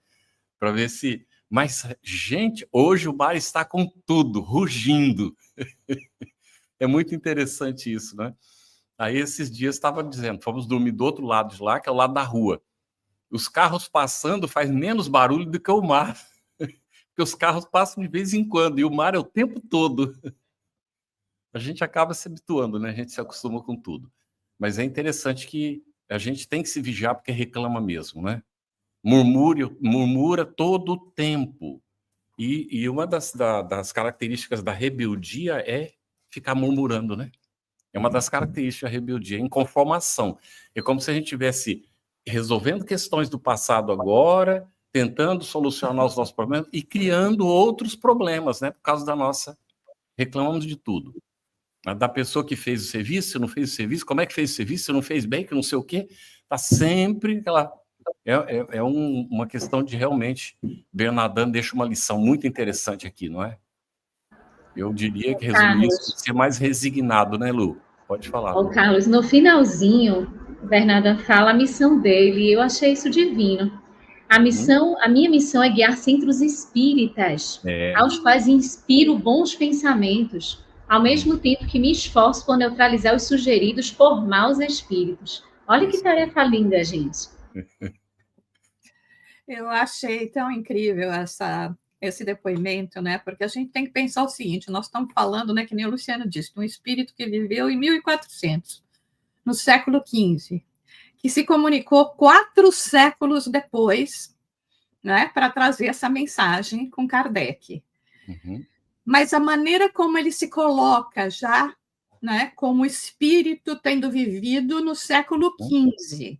B: Para ver se... Mas, gente, hoje o mar está com tudo, rugindo. É muito interessante isso, né? Aí, esses dias, estava dizendo, fomos dormir do outro lado de lá, que é o lado da rua. Os carros passando faz menos barulho do que o mar. Porque os carros passam de vez em quando, e o mar é o tempo todo. A gente acaba se habituando, né? A gente se acostuma com tudo. Mas é interessante que a gente tem que se vigiar, porque reclama mesmo, né? Murmura todo o tempo. E uma das características da rebeldia é ficar murmurando, né? É uma das características da rebeldia, a inconformação. É como se a gente estivesse resolvendo questões do passado agora, tentando solucionar os nossos problemas e criando outros problemas, né? Por causa da nossa... Reclamamos de tudo. Da pessoa que fez o serviço, se não fez o serviço, como é que fez o serviço, se não fez bem, que não sei o quê. Está sempre aquela... uma questão de realmente... Bernardin deixa uma lição muito interessante aqui, não é? Eu diria que resumir isso, ser mais resignado, né, Lu? Pode falar.
A: Ô, Carlos, no finalzinho, o Bernardin fala a missão dele, e eu achei isso divino. A minha missão é guiar centros espíritas, aos quais inspiro bons pensamentos, ao mesmo tempo que me esforço por neutralizar os sugeridos por maus espíritos. Olha que tarefa linda, gente.
C: Eu achei tão incrível esse depoimento, né? Porque a gente tem que pensar o seguinte: nós estamos falando, né, que nem o Luciano disse, de um espírito que viveu em 1400, no século XV, que se comunicou 4 séculos depois, né, para trazer essa mensagem com Kardec. Mas a maneira como ele se coloca já, né, como espírito tendo vivido no século XV,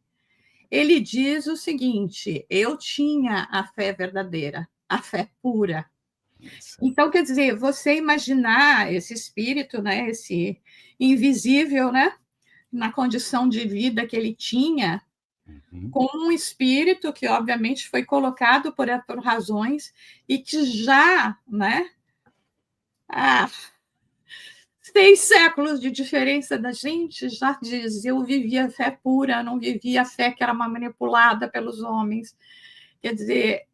C: ele diz o seguinte: eu tinha a fé verdadeira, a fé pura. Então, quer dizer, você imaginar esse espírito, né, esse invisível, né, na condição de vida que ele tinha, com um espírito que, obviamente, foi colocado por razões e que já, né, 6 séculos de diferença da gente, já diz, eu vivia a fé pura, não vivia a fé que era manipulada pelos homens. Quer dizer,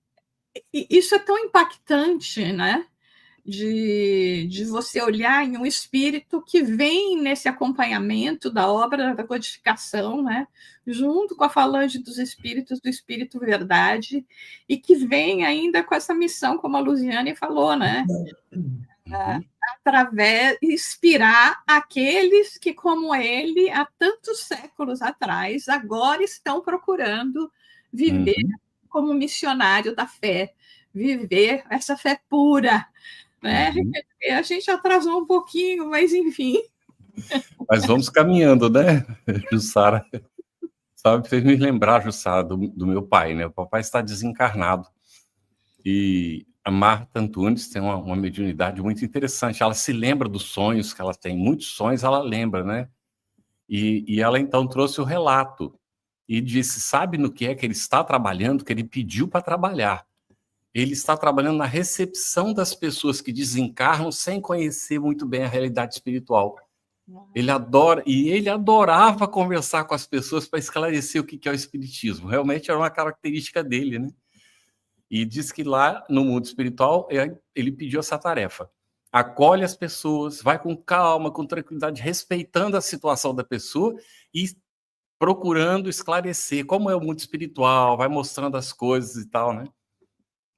C: isso é tão impactante, né? De você olhar em um espírito que vem nesse acompanhamento da obra da codificação, né? Junto com a falange dos espíritos, do Espírito Verdade, e que vem ainda com essa missão, como a Luziane falou, né? Através inspirar aqueles que, como ele, há tantos séculos atrás, agora estão procurando viver como missionário da fé, viver essa fé pura, né? A gente atrasou um pouquinho, mas enfim.
B: Mas vamos caminhando, né, Jussara? Sabe, fez me lembrar, Jussara, do meu pai, né? O papai está desencarnado. E a Marta Antunes tem uma mediunidade muito interessante. Ela se lembra dos sonhos que ela tem. Muitos sonhos ela lembra, né? E ela, então, trouxe o relato e disse, sabe no que é que ele está trabalhando? Que ele pediu para trabalhar. Ele está trabalhando na recepção das pessoas que desencarnam sem conhecer muito bem a realidade espiritual. Ele adorava conversar com as pessoas para esclarecer o que é o espiritismo. Realmente era uma característica dele, né? E diz que lá no mundo espiritual ele pediu essa tarefa. Acolhe as pessoas, vai com calma, com tranquilidade, respeitando a situação da pessoa e procurando esclarecer como é o mundo espiritual, vai mostrando as coisas e tal, né?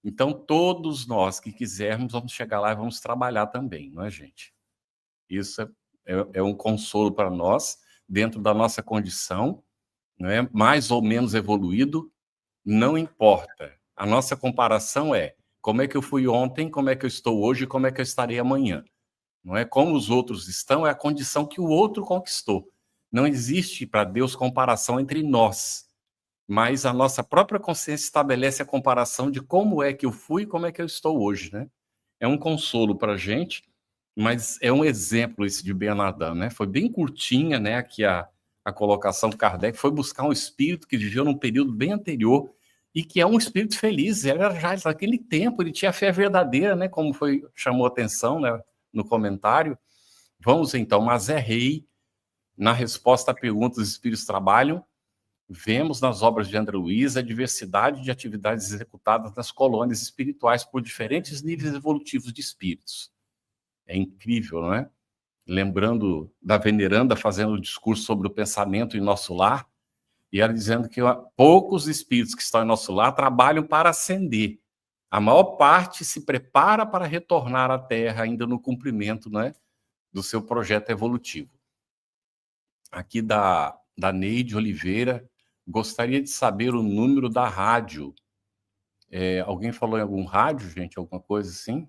B: Então, todos nós que quisermos, vamos chegar lá e vamos trabalhar também, não é, gente? Isso é um consolo para nós, dentro da nossa condição, não é? Mais ou menos evoluído, não importa. A nossa comparação é como é que eu fui ontem, como é que eu estou hoje, como é que eu estarei amanhã. Não é como os outros estão, é a condição que o outro conquistou. Não existe para Deus comparação entre nós, mas a nossa própria consciência estabelece a comparação de como é que eu fui e como é que eu estou hoje, né? É um consolo para a gente, mas é um exemplo esse de Bernardão, né? Foi bem curtinha, né? Aqui a colocação do Kardec foi buscar um espírito que viveu num período bem anterior e que é um espírito feliz. Era já naquele tempo, ele tinha fé verdadeira, né? Como chamou a atenção, né, no comentário. Vamos então, mas é rei. Na resposta à pergunta, os espíritos trabalham. Vemos nas obras de André Luiz a diversidade de atividades executadas nas colônias espirituais por diferentes níveis evolutivos de espíritos. É incrível, não é? Lembrando da veneranda fazendo o discurso sobre o pensamento em nosso lar, e ela dizendo que poucos espíritos que estão em nosso lar trabalham para ascender. A maior parte se prepara para retornar à Terra ainda no cumprimento, né, do seu projeto evolutivo. Aqui da Neide Oliveira, gostaria de saber o número da rádio. Alguém falou em algum rádio, gente? Alguma coisa assim?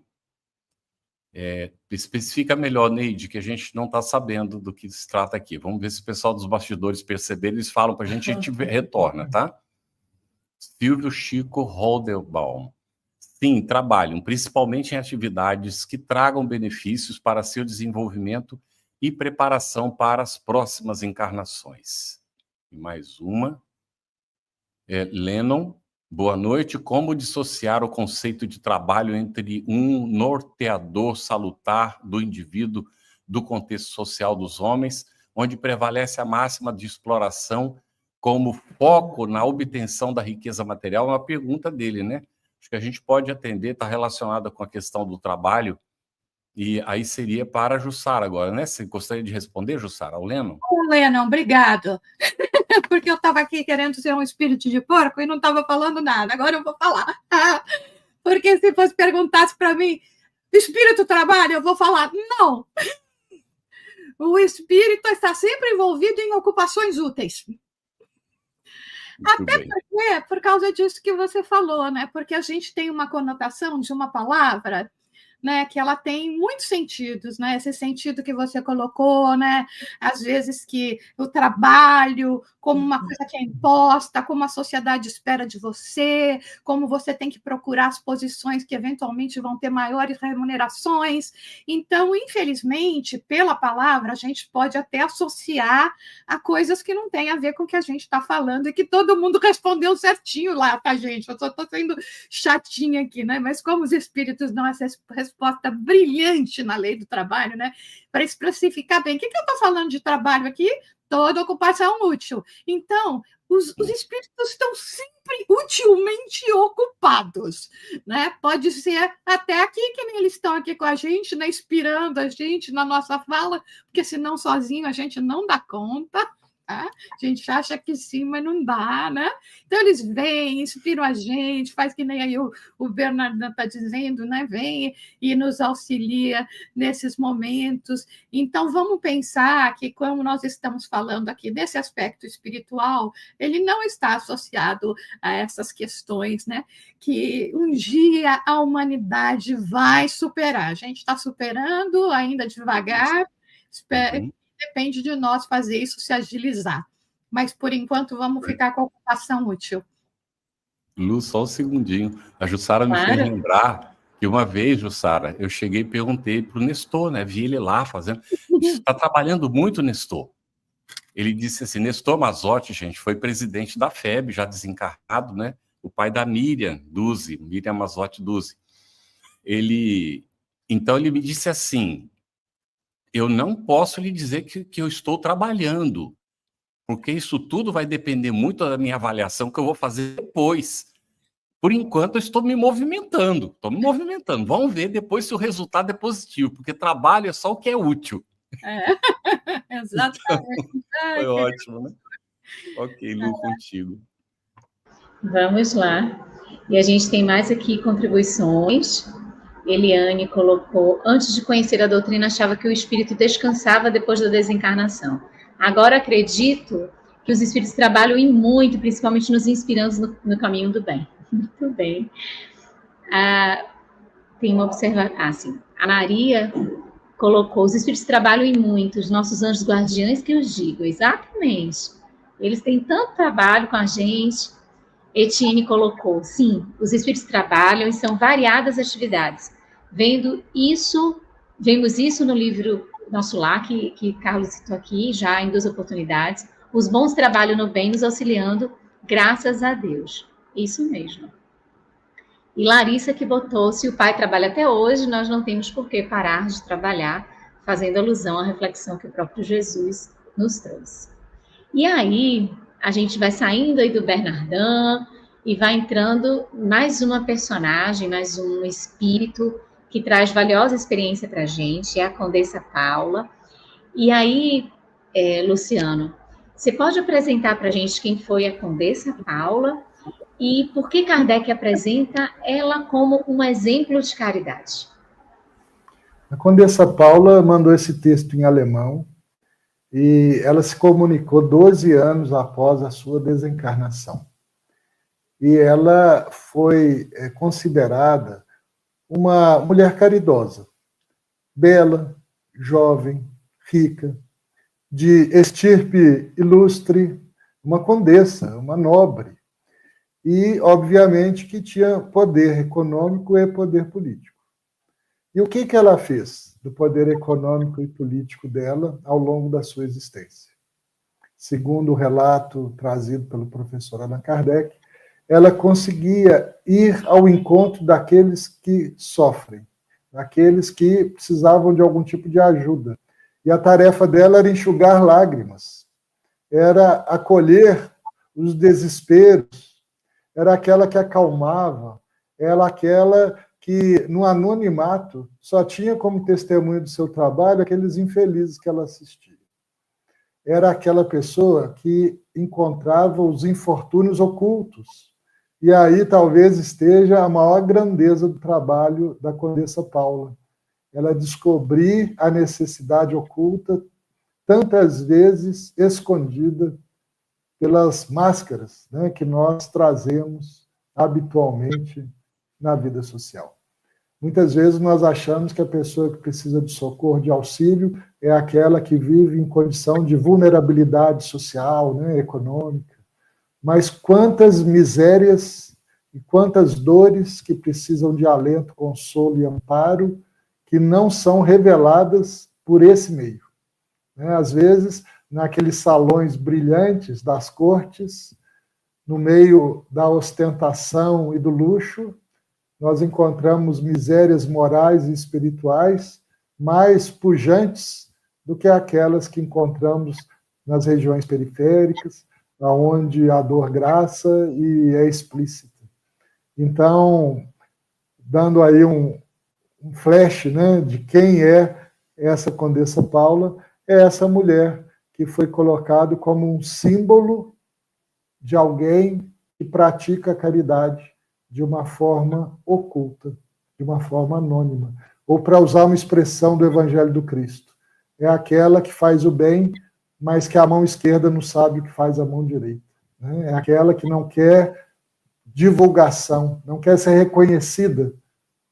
B: Especifica melhor, Neide, que a gente não está sabendo do que se trata aqui. Vamos ver se o pessoal dos bastidores perceber, eles falam para a gente retorna, tá? Silvio Chico Holderbaum. Sim, trabalham, principalmente em atividades que tragam benefícios para seu desenvolvimento e preparação para as próximas encarnações. E mais uma. Lennon, boa noite. Como dissociar o conceito de trabalho entre um norteador salutar do indivíduo do contexto social dos homens, onde prevalece a máxima de exploração como foco na obtenção da riqueza material, é uma pergunta dele, né? Acho que a gente pode atender, está relacionada com a questão do trabalho, e aí seria para a Jussara agora, né? Você gostaria de responder, Jussara, ao Lennon?
C: Lennon, obrigado. Porque eu estava aqui querendo ser um espírito de porco e não estava falando nada. Agora eu vou falar. Porque se fosse perguntasse para mim, espírito trabalha, eu vou falar, não. O espírito está sempre envolvido em ocupações úteis. Até porque, por causa disso que você falou, né? Porque a gente tem uma conotação de uma palavra, né, que ela tem muitos sentidos, né? Esse sentido que você colocou, né? Às vezes que o trabalho como uma coisa que é imposta, como a sociedade espera de você, como você tem que procurar as posições que eventualmente vão ter maiores remunerações. Então, infelizmente, pela palavra, a gente pode até associar a coisas que não têm a ver com o que a gente está falando e que todo mundo respondeu certinho lá, tá, gente? Eu só estou sendo chatinha aqui, né? Mas como os espíritos dão essa resposta brilhante na lei do trabalho, né? Para especificar bem. O que eu estou falando de trabalho aqui? Toda ocupação útil. Então, os espíritos estão sempre utilmente ocupados, né? Pode ser até aqui, que nem eles estão aqui com a gente, né? Inspirando a gente na nossa fala, porque senão sozinho a gente não dá conta. Tá? A gente acha que sim, mas não dá, né? Então, eles vêm, inspiram a gente, faz que nem aí o Bernardo está dizendo, né? Vem e nos auxilia nesses momentos. Então, vamos pensar que, como nós estamos falando aqui desse aspecto espiritual, ele não está associado a essas questões, né? Que um dia a humanidade vai superar. A gente está superando ainda devagar, espero. Depende de nós fazer isso se agilizar. Mas, por enquanto, vamos ficar com a ocupação útil.
B: Lu, só um segundinho. A Jussara me fez lembrar que uma vez, Jussara, eu cheguei e perguntei para o Nestor, né? Vi ele lá fazendo. Está trabalhando muito, Nestor? Ele disse assim, Nestor Mazzotti, gente, foi presidente da FEB, já desencarnado, né? O pai da Miriam Duzzi, Miriam Mazzotti Duzzi. Então, ele me disse assim, eu não posso lhe dizer que eu estou trabalhando, porque isso tudo vai depender muito da minha avaliação que eu vou fazer depois. Por enquanto, eu estou me movimentando. Vamos ver depois se o resultado é positivo, porque trabalho é só o que é útil.
C: Exatamente.
B: Então, foi ótimo, né? Ok, Lu, contigo.
A: Vamos lá. E a gente tem mais aqui contribuições. Eliane colocou, antes de conhecer a doutrina, achava que o espírito descansava depois da desencarnação. Agora acredito que os espíritos trabalham e muito, principalmente nos inspirando no caminho do bem. Muito bem. Tem uma observação. Sim. A Maria colocou, os espíritos trabalham e muito, os nossos anjos guardiães que eu digo. Exatamente. Eles têm tanto trabalho com a gente. Etienne colocou, sim, os espíritos trabalham e são variadas atividades. Vemos isso no livro Nosso Lar, que Carlos citou aqui, já em 2 oportunidades. Os bons trabalham no bem, nos auxiliando, graças a Deus. Isso mesmo. E Larissa que botou, se o pai trabalha até hoje, nós não temos por que parar de trabalhar, fazendo alusão à reflexão que o próprio Jesus nos trouxe. E aí, a gente vai saindo aí do Bernardão e vai entrando mais uma personagem, mais um espírito que traz valiosa experiência para a gente, é a Condessa Paula. E aí, Luciano, você pode apresentar para a gente quem foi a Condessa Paula e por que Kardec apresenta ela como um exemplo de caridade?
D: A Condessa Paula mandou esse texto em alemão e ela se comunicou 12 anos após a sua desencarnação. E ela foi considerada uma mulher caridosa, bela, jovem, rica, de estirpe ilustre, uma condessa, uma nobre. E, obviamente, que tinha poder econômico e poder político. E o que ela fez do poder econômico e político dela ao longo da sua existência? Segundo o relato trazido pelo professor Allan Kardec, ela conseguia ir ao encontro daqueles que sofrem, daqueles que precisavam de algum tipo de ajuda. E a tarefa dela era enxugar lágrimas, era acolher os desesperos, era aquela que acalmava, era aquela que, no anonimato, só tinha como testemunho do seu trabalho aqueles infelizes que ela assistia. Era aquela pessoa que encontrava os infortúnios ocultos. E aí talvez esteja a maior grandeza do trabalho da Condessa Paula. Ela descobrir a necessidade oculta, tantas vezes escondida pelas máscaras, né, que nós trazemos habitualmente na vida social. Muitas vezes nós achamos que a pessoa que precisa de socorro, de auxílio, é aquela que vive em condição de vulnerabilidade social, né, econômica. Mas quantas misérias e quantas dores que precisam de alento, consolo e amparo que não são reveladas por esse meio. Às vezes, naqueles salões brilhantes das cortes, no meio da ostentação e do luxo, nós encontramos misérias morais e espirituais mais pujantes do que aquelas que encontramos nas regiões periféricas, onde a dor graça e é explícita. Então, dando aí um flash, né, de quem é essa Condessa Paula, é essa mulher que foi colocado como um símbolo de alguém que pratica a caridade de uma forma oculta, de uma forma anônima. Ou, para usar uma expressão do Evangelho do Cristo, é aquela que faz o bem, mas que a mão esquerda não sabe o que faz a mão direita. É aquela que não quer divulgação, não quer ser reconhecida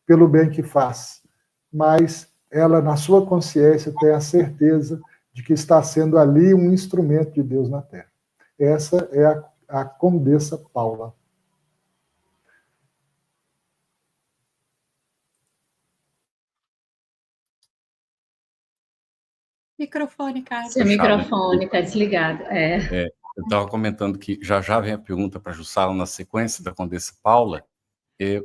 D: pelo bem que faz, mas ela, na sua consciência, tem a certeza de que está sendo ali um instrumento de Deus na Terra. Essa é a Condessa Paula.
C: Microfone, Carlos.
A: Seu microfone está desligado.
B: Eu estava comentando que já vem a pergunta para a Jussara na sequência da Condessa Paula,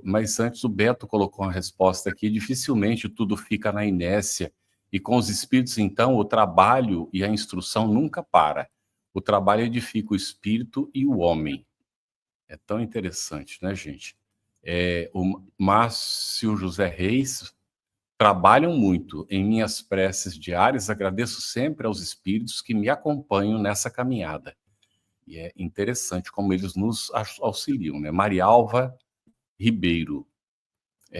B: mas antes o Beto colocou uma resposta aqui: dificilmente tudo fica na inércia, e com os espíritos, então, o trabalho e a instrução nunca para. O trabalho edifica o espírito e o homem. É tão interessante, né, gente? O Márcio José Reis: trabalham muito em minhas preces diárias, agradeço sempre aos espíritos que me acompanham nessa caminhada. E é interessante como eles nos auxiliam, né? Maria Alva Ribeiro: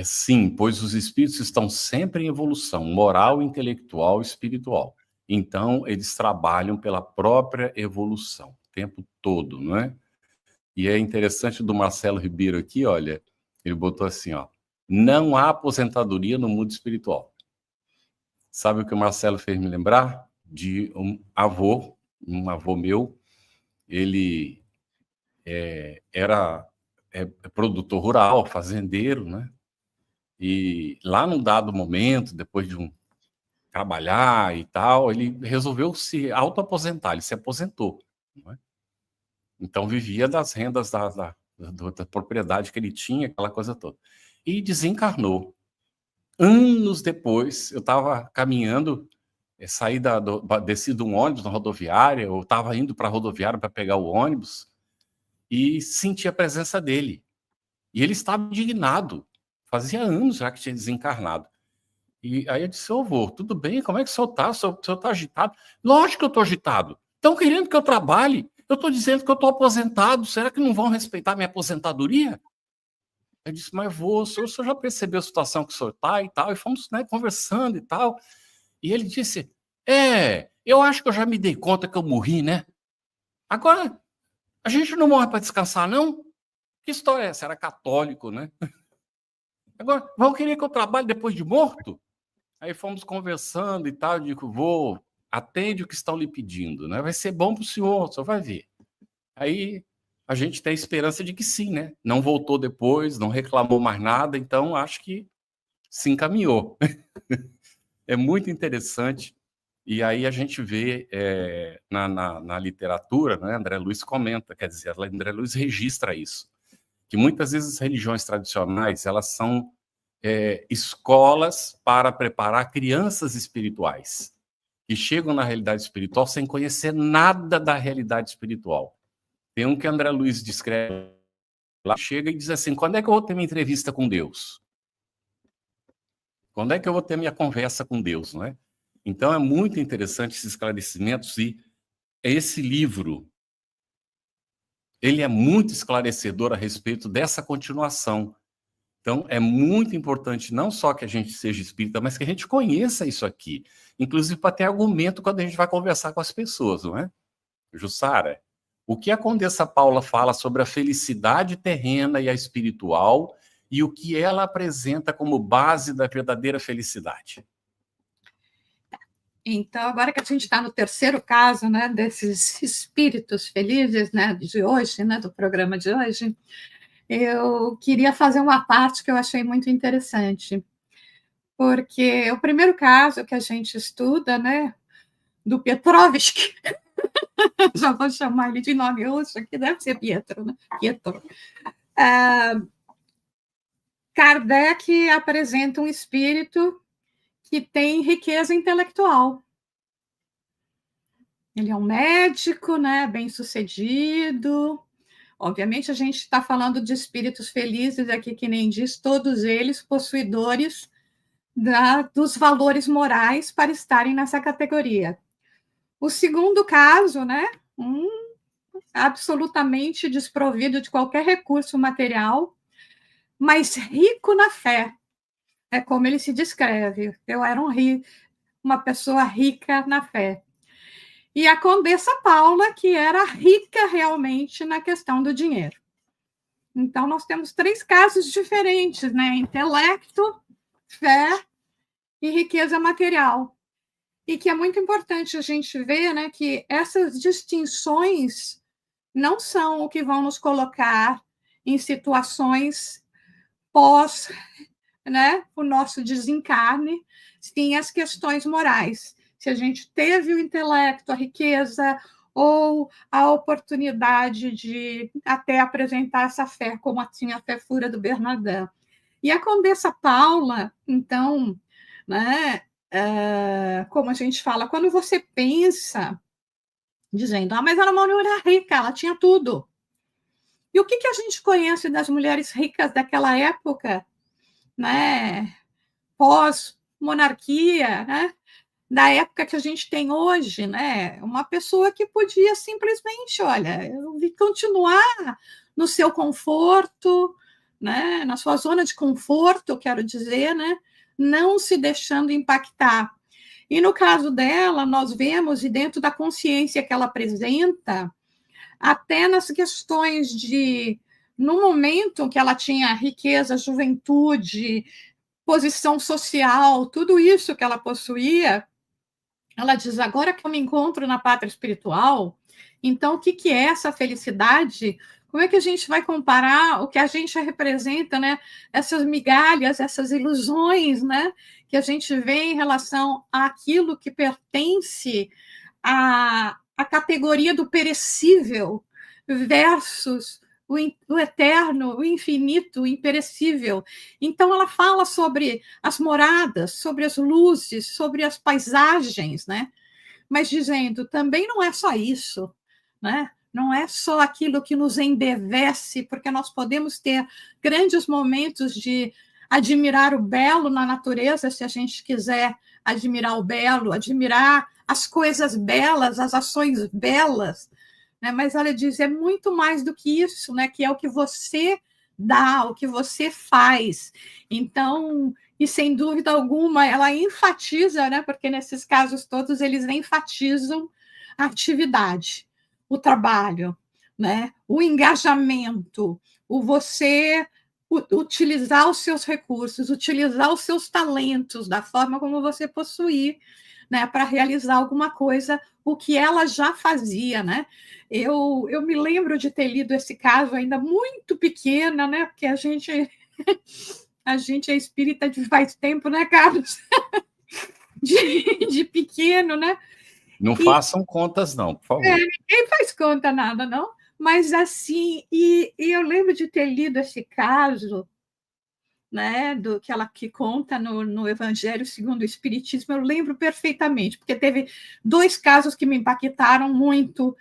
B: sim, pois os espíritos estão sempre em evolução moral, intelectual e espiritual. Então, eles trabalham pela própria evolução o tempo todo, não é? E é interessante do Marcelo Ribeiro aqui, olha, ele botou assim, ó: não há aposentadoria no mundo espiritual. Sabe o que o Marcelo fez me lembrar? De um avô meu. Ele era produtor rural, fazendeiro, né? E lá num dado momento, depois de trabalhar e tal, ele resolveu se autoaposentar, ele se aposentou, não é? Então vivia das rendas da propriedade que ele tinha, aquela coisa toda. E desencarnou. Anos depois, eu estava caminhando, desci de um ônibus na rodoviária, eu estava indo para a rodoviária para pegar o ônibus, e senti a presença dele. E ele estava indignado. Fazia anos já que tinha desencarnado. E aí eu disse: ô vô, tudo bem? Como é que o senhor está? O senhor está agitado? Lógico que eu estou agitado. Estão querendo que eu trabalhe? Eu estou dizendo que eu estou aposentado. Será que não vão respeitar minha aposentadoria? Eu disse: mas vô, o senhor já percebeu a situação que o senhor está e tal? E fomos, né, conversando e tal. E ele disse: eu acho que eu já me dei conta que eu morri, né? Agora, a gente não morre para descansar, não? Que história é essa? Era católico, né? Agora, vão querer que eu trabalhe depois de morto? Aí fomos conversando e tal. Eu digo: vô, atende o que estão lhe pedindo, né? Vai ser bom para o senhor vai ver. Aí a gente tem esperança de que sim, né? Não voltou depois, não reclamou mais nada, então acho que se encaminhou. É muito interessante. E aí a gente vê na literatura, né? André Luiz comenta, quer dizer, André Luiz registra isso, que muitas vezes as religiões tradicionais, elas são escolas para preparar crianças espirituais, que chegam na realidade espiritual sem conhecer nada da realidade espiritual. Tem um que André Luiz descreve lá, chega e diz assim: quando é que eu vou ter minha entrevista com Deus? Quando é que eu vou ter minha conversa com Deus, não é? Então é muito interessante esses esclarecimentos, e esse livro, ele é muito esclarecedor a respeito dessa continuação. Então é muito importante não só que a gente seja espírita, mas que a gente conheça isso aqui, inclusive para ter argumento quando a gente vai conversar com as pessoas, não é? Jussara, o que a Condessa Paula fala sobre a felicidade terrena e a espiritual, e o que ela apresenta como base da verdadeira felicidade?
C: Então, agora que a gente está no terceiro caso, né, desses espíritos felizes, né, de hoje, né, do programa de hoje, eu queria fazer uma parte que eu achei muito interessante, porque o primeiro caso que a gente estuda, né, do Petrovski, já vou chamar ele de nome russo, que deve ser Pietro, né? Pietro. Kardec apresenta um espírito que tem riqueza intelectual. Ele é um médico, né, bem-sucedido. Obviamente, a gente está falando de espíritos felizes aqui, que nem diz, todos eles possuidores dos valores morais para estarem nessa categoria. O segundo caso, né, absolutamente desprovido de qualquer recurso material, mas rico na fé. É como ele se descreve. Eu era uma pessoa rica na fé. E a Condessa Paula, que era rica realmente na questão do dinheiro. Então, nós temos 3 casos diferentes, né? Intelecto, fé e riqueza material. E que é muito importante a gente ver, né, que essas distinções não são o que vão nos colocar em situações pós, né, o nosso desencarne, sim as questões morais. Se a gente teve o intelecto, a riqueza, ou a oportunidade de até apresentar essa fé, como assim a fé fura do Bernardin. E a Condessa Paula, então, né, como a gente fala, quando você pensa, dizendo, mas ela não era rica, ela tinha tudo. E o que a gente conhece das mulheres ricas daquela época, né, pós-monarquia, né, da época que a gente tem hoje, né, uma pessoa que podia simplesmente, olha, continuar no seu conforto, né, na sua zona de conforto, eu quero dizer, né, não se deixando impactar. E no caso dela, nós vemos, e dentro da consciência que ela apresenta, até nas questões de, no momento que ela tinha riqueza, juventude, posição social, tudo isso que ela possuía, ela diz, agora que eu me encontro na pátria espiritual, então o que é essa felicidade? Como é que a gente vai comparar o que a gente representa, né? Essas migalhas, essas ilusões, né? Que a gente vê em relação àquilo que pertence à categoria do perecível versus o eterno, o infinito, o imperecível. Então, ela fala sobre as moradas, sobre as luzes, sobre as paisagens, né? Mas dizendo, também não é só isso, né? Não é só aquilo que nos embevece, porque nós podemos ter grandes momentos de admirar o belo na natureza, se a gente quiser admirar o belo, admirar as coisas belas, as ações belas, né? Mas ela diz, é muito mais do que isso, né? Que é o que você dá, o que você faz. Então, e sem dúvida alguma, ela enfatiza, né? Porque nesses casos todos eles enfatizam a atividade, o trabalho, né? O engajamento, o você utilizar os seus recursos, utilizar os seus talentos da forma como você possuir, né, para realizar alguma coisa, o que ela já fazia, né? Eu me lembro de ter lido esse caso ainda muito pequena, né? Porque a gente é espírita de faz tempo, né, Carlos? de pequeno, né?
B: Não façam contas, não, por favor.
C: Ninguém faz conta nada, não. Mas assim, e eu lembro de ter lido esse caso, né, do que ela que conta no Evangelho segundo o Espiritismo, eu lembro perfeitamente, porque teve 2 casos que me impactaram muito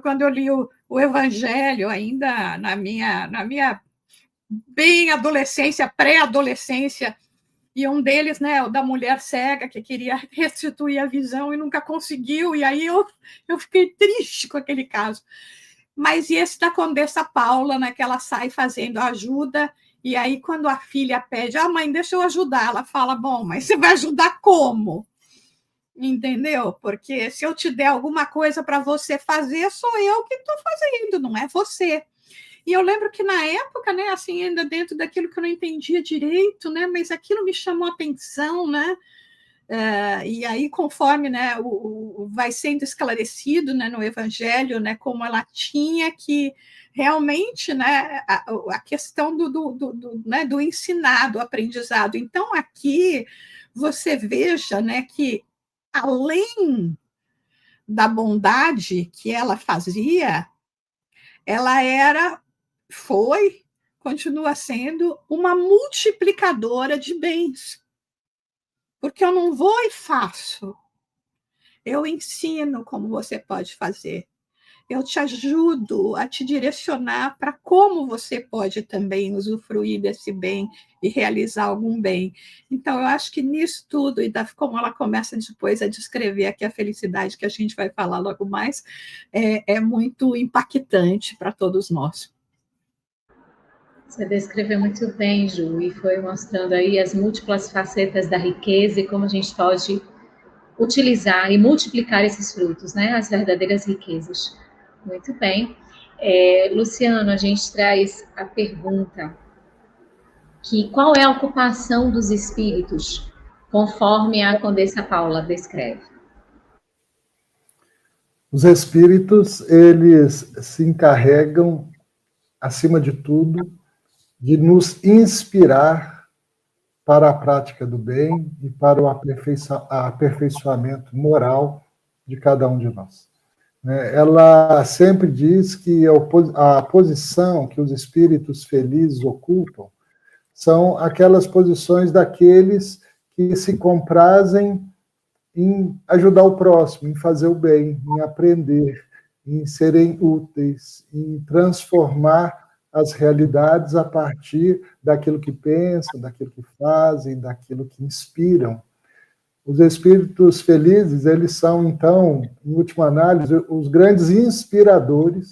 C: quando eu li o Evangelho ainda na minha bem adolescência, pré-adolescência, e um deles, né, o da mulher cega, que queria restituir a visão e nunca conseguiu, e aí eu fiquei triste com aquele caso. Mas e esse da Condessa Paula, né, que ela sai fazendo ajuda, e aí quando a filha pede, mãe, deixa eu ajudar, ela fala, bom, mas você vai ajudar como? Entendeu? Porque se eu te der alguma coisa para você fazer, sou eu que estou fazendo, não é você. E eu lembro que na época, né, assim, ainda dentro daquilo que eu não entendia direito, né, mas aquilo me chamou a atenção, né, e aí conforme, né, vai sendo esclarecido, né, no Evangelho, né, como ela tinha que realmente, né, a questão né, do ensinar, do aprendizado. Então aqui você veja, né, que além da bondade que ela fazia, ela continua sendo uma multiplicadora de bens. Porque eu não vou e faço. Eu ensino como você pode fazer. Eu te ajudo a te direcionar para como você pode também usufruir desse bem e realizar algum bem. Então, eu acho que nisso tudo, e como ela começa depois a descrever aqui a felicidade, que a gente vai falar logo mais, é muito impactante para todos nós.
A: Você descreveu muito bem, Ju, e foi mostrando aí as múltiplas facetas da riqueza e como a gente pode utilizar e multiplicar esses frutos, né? As verdadeiras riquezas. Muito bem. Luciano, a gente traz a pergunta que qual é a ocupação dos espíritos, conforme a Condessa Paula descreve?
D: Os espíritos, eles se encarregam, acima de tudo, de nos inspirar para a prática do bem e para o aperfeiçoamento moral de cada um de nós. Ela sempre diz que a posição que os espíritos felizes ocupam são aquelas posições daqueles que se comprazem em ajudar o próximo, em fazer o bem, em aprender, em serem úteis, em transformar as realidades a partir daquilo que pensam, daquilo que fazem, daquilo que inspiram. Os espíritos felizes, eles são, então, em última análise, os grandes inspiradores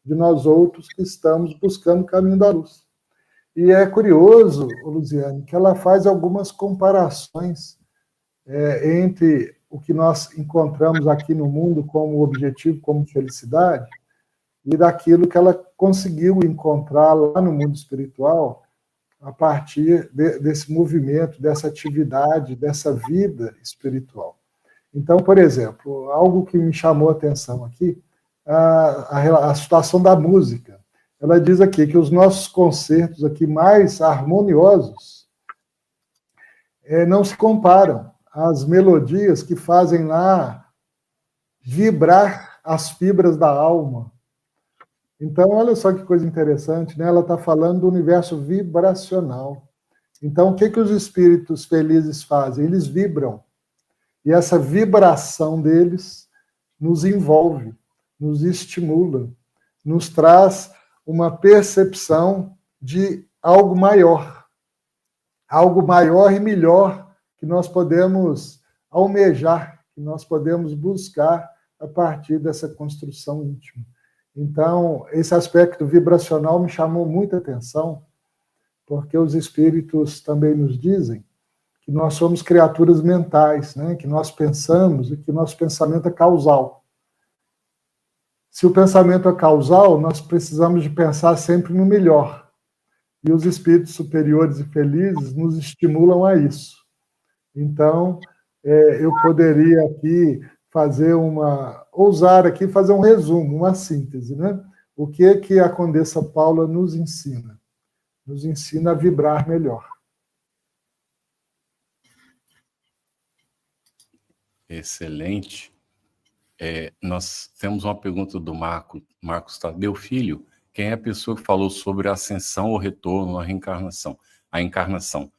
D: de nós outros que estamos buscando o caminho da luz. E é curioso, Luziane, que ela faz algumas comparações entre o que nós encontramos aqui no mundo como objetivo, como felicidade, e daquilo que ela conseguiu encontrar lá no mundo espiritual a partir desse movimento, dessa atividade, dessa vida espiritual. Então, por exemplo, algo que me chamou a atenção aqui, a situação da música. Ela diz aqui que os nossos concertos aqui mais harmoniosos não se comparam às melodias que fazem lá vibrar as fibras da alma. Então, olha só que coisa interessante, né? Ela está falando do universo vibracional. Então, o que os espíritos felizes fazem? Eles vibram. E essa vibração deles nos envolve, nos estimula, nos traz uma percepção de algo maior e melhor que nós podemos almejar, que nós podemos buscar a partir dessa construção íntima. Então, esse aspecto vibracional me chamou muita atenção, porque os espíritos também nos dizem que nós somos criaturas mentais, né? Que nós pensamos e que nosso pensamento é causal. Se o pensamento é causal, nós precisamos de pensar sempre no melhor. E os espíritos superiores e felizes nos estimulam a isso. Então, eu poderia aqui ousar aqui fazer um resumo, uma síntese, né? O que a Condessa Paula nos ensina? Nos ensina a vibrar melhor.
B: Excelente. Nós temos uma pergunta do Marcos Tadeu Filho. Quem é a pessoa que falou sobre a ascensão, o retorno, a reencarnação? A encarnação.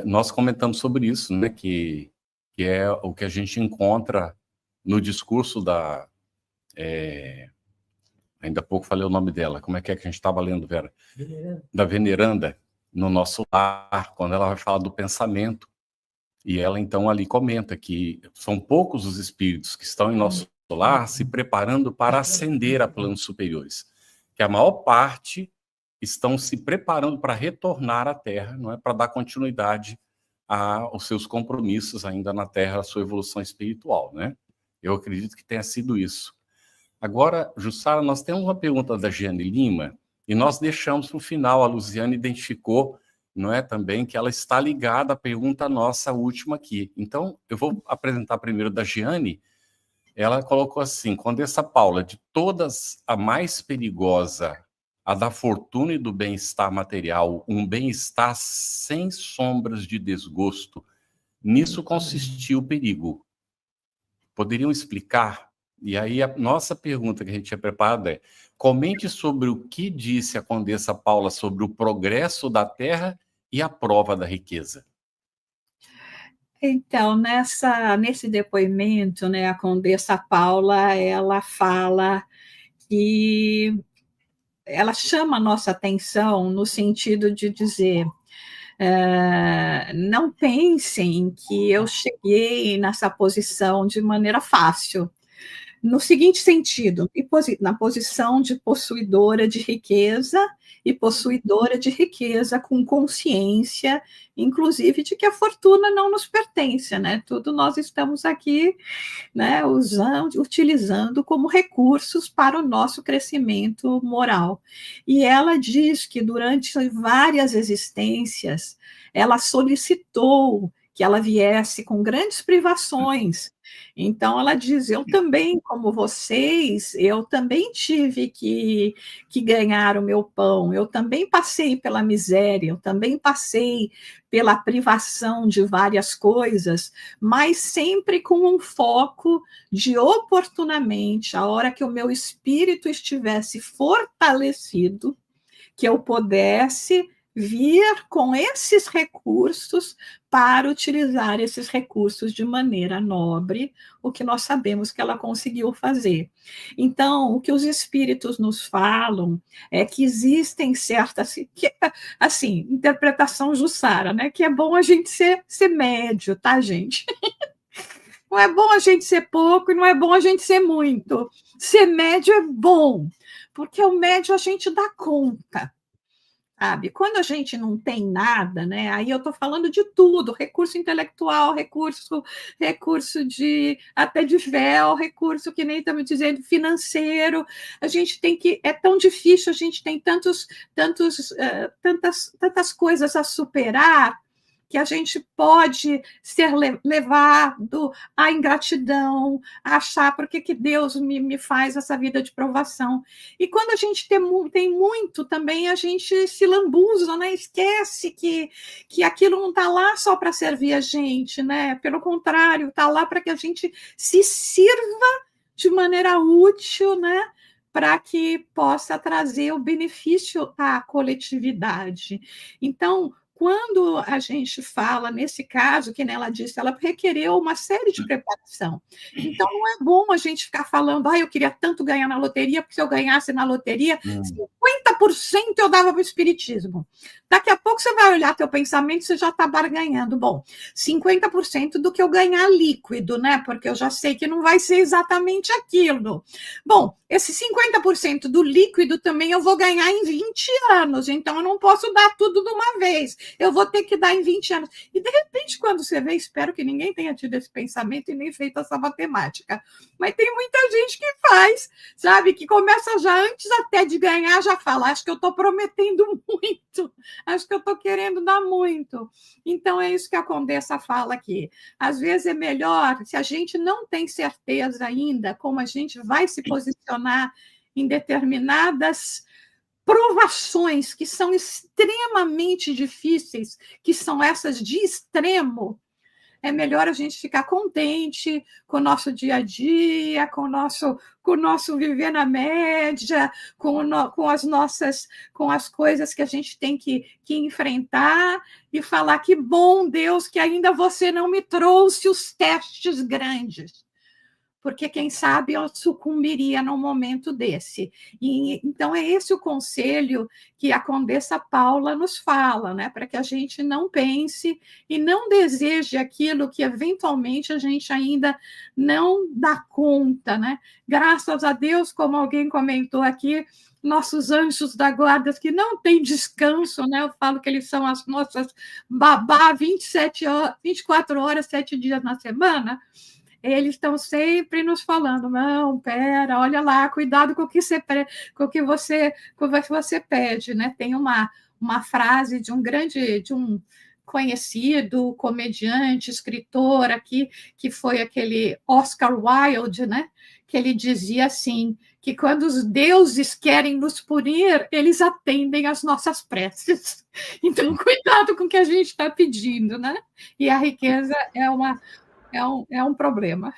B: Nós comentamos sobre isso, né? Que é o que a gente encontra no discurso Ainda há pouco falei o nome dela. Como é que a gente estava lendo, Vera? Da Veneranda, no nosso lar, quando ela vai falar do pensamento. E ela, então, ali comenta que são poucos os espíritos que estão em nosso lar se preparando para ascender a planos superiores. Que a maior parte estão se preparando para retornar à Terra, não é, para dar continuidade aos seus compromissos ainda na Terra, a sua evolução espiritual, né? Eu acredito que tenha sido isso. Agora, Jussara, nós temos uma pergunta da Giane Lima, e nós deixamos no final, a Luziane identificou, não é, também, que ela está ligada à pergunta nossa última aqui. Então, eu vou apresentar primeiro da Giane. Ela colocou assim: Condessa Paula, de todas, a mais perigosa, a da fortuna e do bem-estar material, um bem-estar sem sombras de desgosto, nisso consistia o perigo. Poderiam explicar? E aí a nossa pergunta que a gente tinha preparado é: comente sobre o que disse a Condessa Paula sobre o progresso da Terra e a prova da riqueza.
C: Então, nesse depoimento, né, a Condessa Paula, ela fala que ela chama a nossa atenção no sentido de dizer: não pensem que eu cheguei nessa posição de maneira fácil. No seguinte sentido, na posição de possuidora de riqueza e possuidora de riqueza com consciência, inclusive, de que a fortuna não nos pertence, né? Tudo nós estamos aqui, né, utilizando como recursos para o nosso crescimento moral. E ela diz que durante várias existências, ela solicitou que ela viesse com grandes privações. Então, ela diz: eu também, como vocês, eu também tive que ganhar o meu pão, eu também passei pela miséria, eu também passei pela privação de várias coisas, mas sempre com um foco de oportunamente, a hora que o meu espírito estivesse fortalecido, que eu pudesse vir com esses recursos para utilizar esses recursos de maneira nobre, o que nós sabemos que ela conseguiu fazer. Então, o que os espíritos nos falam é que existem certas, assim, interpretação Jussara, né, que é bom a gente ser médio, tá, gente? Não é bom a gente ser pouco e não é bom a gente ser muito. Ser médio é bom, porque o médio a gente dá conta. Sabe? Quando a gente não tem nada, né? Aí eu estou falando de tudo: recurso intelectual, recurso de até de véu, recurso que nem estamos dizendo financeiro. A gente tem que, é tão difícil, a gente tem tantas coisas a superar, que a gente pode ser levado à ingratidão, a achar por que Deus me faz essa vida de provação. E quando a gente tem muito também, a gente se lambuza, né? Esquece que aquilo não está lá só para servir a gente, né? Pelo contrário, está lá para que a gente se sirva de maneira útil, né? Para que possa trazer o benefício à coletividade. Então, quando a gente fala, nesse caso, que ela disse, ela requereu uma série de preparação. Então, não é bom a gente ficar falando: eu queria tanto ganhar na loteria, porque se eu ganhasse na loteria, 50% eu dava para o espiritismo. Daqui a pouco você vai olhar teu pensamento, você já está barganhando. Bom, 50% do que eu ganhar líquido, né? Porque eu já sei que não vai ser exatamente aquilo. Bom, esse 50% do líquido também eu vou ganhar em 20 anos, então eu não posso dar tudo de uma vez. Eu vou ter que dar em 20 anos. E, de repente, quando você vê, espero que ninguém tenha tido esse pensamento e nem feito essa matemática, mas tem muita gente que faz, sabe? Que começa já, antes até de ganhar, já fala: acho que eu estou prometendo muito, acho que eu estou querendo dar muito. Então, é isso que a Condessa fala aqui. Às vezes é melhor, se a gente não tem certeza ainda como a gente vai se posicionar em determinadas provações que são extremamente difíceis, que são essas de extremo, é melhor a gente ficar contente com o nosso dia a dia, com o nosso viver na média, com as coisas que a gente tem que enfrentar, e falar: que bom, Deus, que ainda você não me trouxe os testes grandes. porque quem sabe eu sucumbiria num momento desse. E então é esse o conselho que a Condessa Paula nos fala, né, para que a gente não pense e não deseje aquilo que eventualmente a gente ainda não dá conta, né? Graças a Deus, como alguém comentou aqui, nossos anjos da guarda que não têm descanso, né? Eu falo que eles são as nossas babá 24 horas, 7 dias na semana. Eles estão sempre nos falando, não, pera, olha lá, cuidado com o que você pede, né? Tem uma frase de um conhecido comediante, escritor aqui, que foi aquele Oscar Wilde, né? Que ele dizia assim, que quando os deuses querem nos punir, eles atendem às nossas preces. Então, cuidado com o que a gente está pedindo, né? E a riqueza é um problema.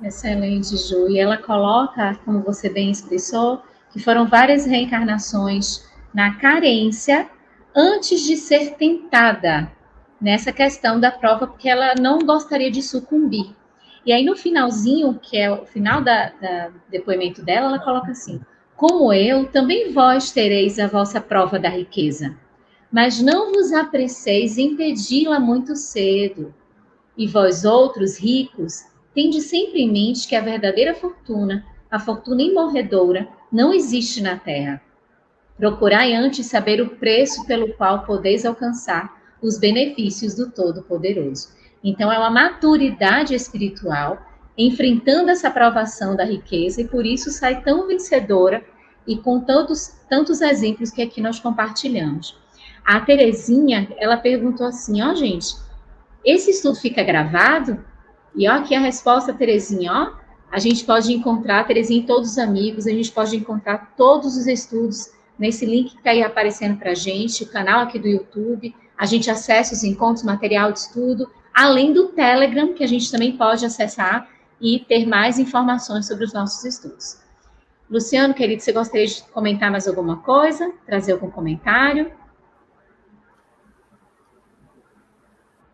A: Excelente, Ju. E ela coloca, como você bem expressou, que foram várias reencarnações na carência antes de ser tentada nessa questão da prova, porque ela não gostaria de sucumbir. E aí, no finalzinho, que é o final do depoimento dela, ela coloca assim: como eu, também vós tereis a vossa prova da riqueza, mas não vos apresseis em pedi-la muito cedo. E vós outros, ricos, tende sempre em mente que a verdadeira fortuna, a fortuna imorredoura, não existe na terra. Procurai antes saber o preço pelo qual podeis alcançar os benefícios do Todo-Poderoso. Então, é uma maturidade espiritual, enfrentando essa provação da riqueza, e por isso sai tão vencedora e com tantos exemplos que aqui nós compartilhamos. A Terezinha, ela perguntou assim, ó, gente, esse estudo fica gravado? E ó, aqui a resposta, Terezinha, ó, a gente pode encontrar, Terezinha, todos os amigos, a gente pode encontrar todos os estudos nesse link que está aí aparecendo para a gente, o canal aqui do YouTube, a gente acessa os encontros, material de estudo, além do Telegram, que a gente também pode acessar e ter mais informações sobre os nossos estudos. Luciano, querido, você gostaria de comentar mais alguma coisa? Trazer algum comentário?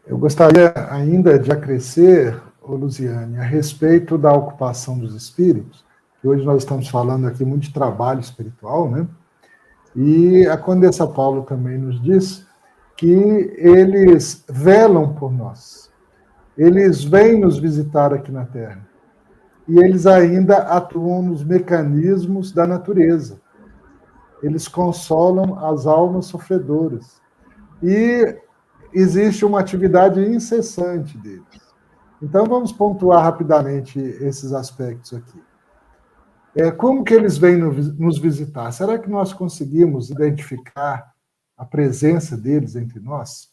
D: Eu gostaria ainda de acrescer, Luziane, a respeito da ocupação dos espíritos, que hoje nós estamos falando aqui muito de trabalho espiritual, né? E a Condessa Paula também nos diz que eles velam por nós. Eles vêm nos visitar aqui na Terra. E eles ainda atuam nos mecanismos da natureza. Eles consolam as almas sofredoras. E existe uma atividade incessante deles. Então, vamos pontuar rapidamente esses aspectos aqui. Como que eles vêm nos visitar? Será que nós conseguimos identificar a presença deles entre nós?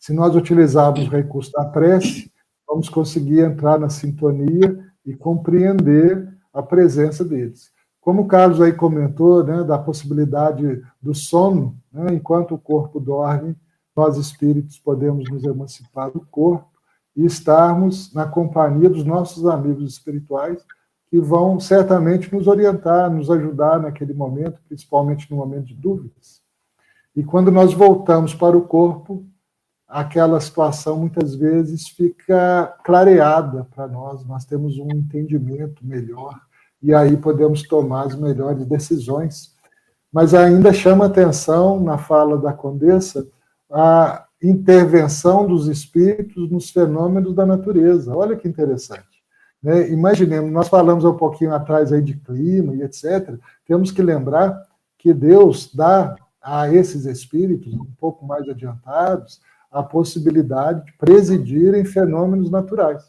D: Se nós utilizarmos o recurso da prece, vamos conseguir entrar na sintonia e compreender a presença deles. Como o Carlos aí comentou, né, da possibilidade do sono, né, enquanto o corpo dorme, nós espíritos podemos nos emancipar do corpo e estarmos na companhia dos nossos amigos espirituais, que vão certamente nos orientar, nos ajudar naquele momento, principalmente no momento de dúvidas. E quando nós voltamos para o corpo, aquela situação muitas vezes fica clareada para nós, nós temos um entendimento melhor, e aí podemos tomar as melhores decisões. Mas ainda chama atenção, na fala da Condessa, a intervenção dos espíritos nos fenômenos da natureza. Olha que interessante. Né? Imaginemos, nós falamos um pouquinho atrás aí de clima e etc. Temos que lembrar que Deus dá a esses espíritos, um pouco mais adiantados, a possibilidade de presidirem fenômenos naturais.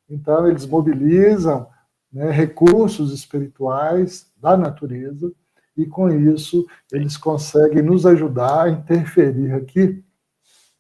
D: Então, eles mobilizam, né, recursos espirituais da natureza, e com isso eles conseguem nos ajudar a interferir aqui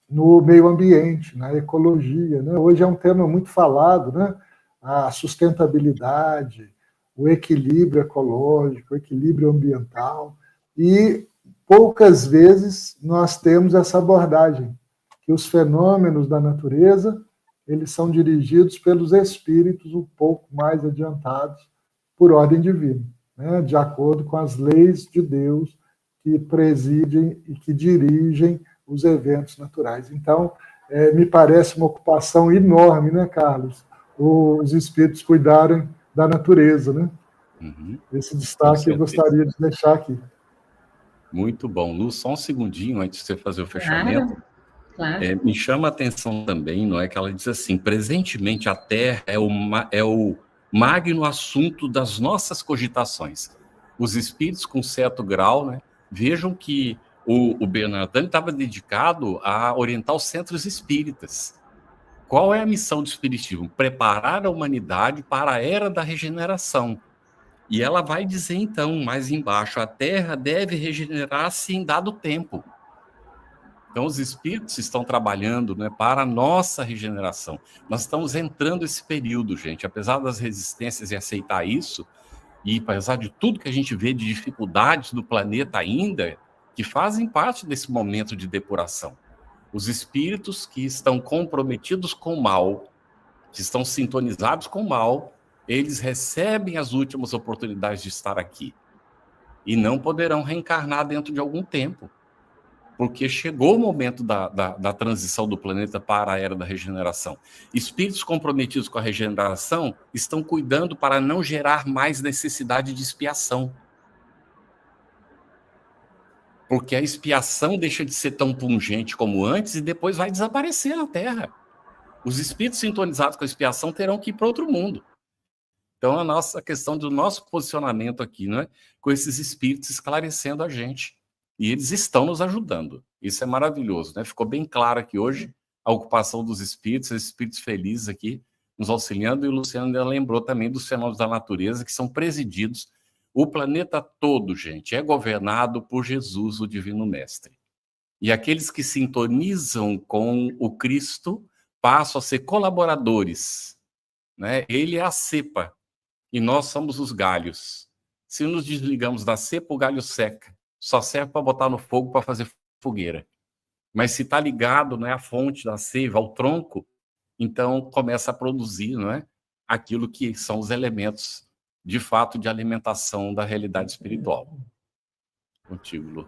D: no meio ambiente, na ecologia. Né? Hoje é um tema muito falado, né? A sustentabilidade, o equilíbrio ecológico, o equilíbrio ambiental, e poucas vezes nós temos essa abordagem, que os fenômenos da natureza, eles são dirigidos pelos espíritos um pouco mais adiantados por ordem divina, né? De acordo com as leis de Deus que presidem e que dirigem os eventos naturais. Então, me parece uma ocupação enorme, né, Carlos? os espíritos cuidarem da natureza, né?
B: Uhum.
D: Esse destaque eu gostaria de deixar aqui.
B: Muito bom. Lu, só um segundinho antes de você fazer o fechamento.
A: Claro.
B: Me chama a atenção também, não é, que ela diz assim: presentemente a Terra é o magno assunto das nossas cogitações. Os espíritos com certo grau, né? Vejam que o Bernardino estava dedicado a orientar os centros espíritas. Qual é a missão do espiritismo? Preparar a humanidade para a era da regeneração. E ela vai dizer, então, mais embaixo, a Terra deve regenerar-se em dado tempo. Então, os espíritos estão trabalhando, né, para a nossa regeneração. Nós estamos entrando nesse período, gente. Apesar das resistências em aceitar isso, e apesar de tudo que a gente vê de dificuldades do planeta ainda, que fazem parte desse momento de depuração. Os espíritos que estão comprometidos com o mal, que estão sintonizados com o mal, eles recebem as últimas oportunidades de estar aqui. E não poderão reencarnar dentro de algum tempo. Porque chegou o momento da transição do planeta para a era da regeneração. Espíritos comprometidos com a regeneração estão cuidando para não gerar mais necessidade de expiação. Porque a expiação deixa de ser tão pungente como antes e depois vai desaparecer na Terra. Os espíritos sintonizados com a expiação terão que ir para outro mundo. Então, a nossa questão do nosso posicionamento aqui, não é? Com esses espíritos esclarecendo a gente. E eles estão nos ajudando. Isso é maravilhoso, né? Ficou bem claro aqui hoje a ocupação dos espíritos, esses espíritos felizes aqui nos auxiliando. E o Luciano ainda lembrou também dos fenômenos da natureza que são presididos. O planeta todo, gente, é governado por Jesus, o Divino Mestre. E aqueles que sintonizam com o Cristo passam a ser colaboradores, né? Ele é a cepa e nós somos os galhos. Se nos desligamos da cepa, o galho seca. Só serve para botar no fogo para fazer fogueira. Mas se está ligado, não é, à fonte da seiva, ao tronco, então começa a produzir, não é, aquilo que são os elementos, de fato, de alimentação da realidade espiritual. Contigo, Lu.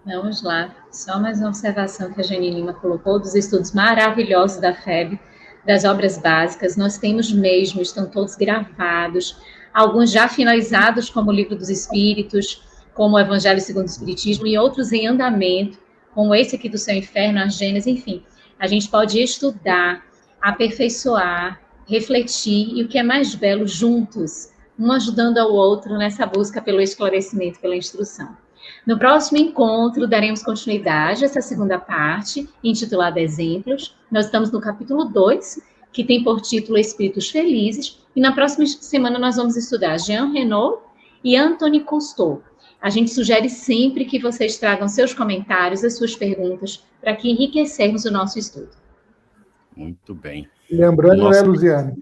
A: Vamos lá. Só mais uma observação que a Jane Lima colocou dos estudos maravilhosos da FEB, das obras básicas. Nós temos mesmo, estão todos gravados, alguns já finalizados, como o Livro dos Espíritos, como o Evangelho segundo o Espiritismo, e outros em andamento, como esse aqui do Céu e Inferno, a Gênesis, enfim. A gente pode estudar, aperfeiçoar, refletir, e o que é mais belo, juntos, um ajudando ao outro nessa busca pelo esclarecimento, pela instrução. No próximo encontro, daremos continuidade a essa segunda parte, intitulada Exemplos. Nós estamos no capítulo 2, que tem por título Espíritos Felizes, e na próxima semana nós vamos estudar Jean Renaud e Anthony Cousteau. A gente sugere sempre que vocês tragam seus comentários, as suas perguntas, para que enriquecermos o nosso estudo.
B: Muito bem.
D: Lembrando, né, Luziane,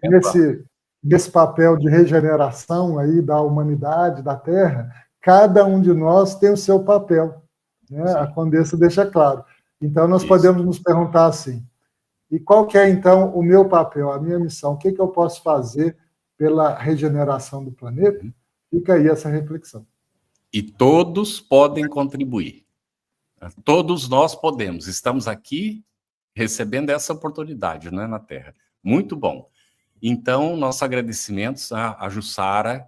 D: nesse papel de regeneração aí da humanidade, da Terra, cada um de nós tem o seu papel, né? A Condessa deixa claro. Então, nós podemos nos perguntar assim, e qual que é, então, o meu papel, a minha missão? O que eu posso fazer pela regeneração do planeta? Fica aí essa reflexão.
B: E todos podem contribuir. Todos nós podemos. Estamos aqui recebendo essa oportunidade, né, na Terra. Muito bom. Então, nossos agradecimentos a Jussara,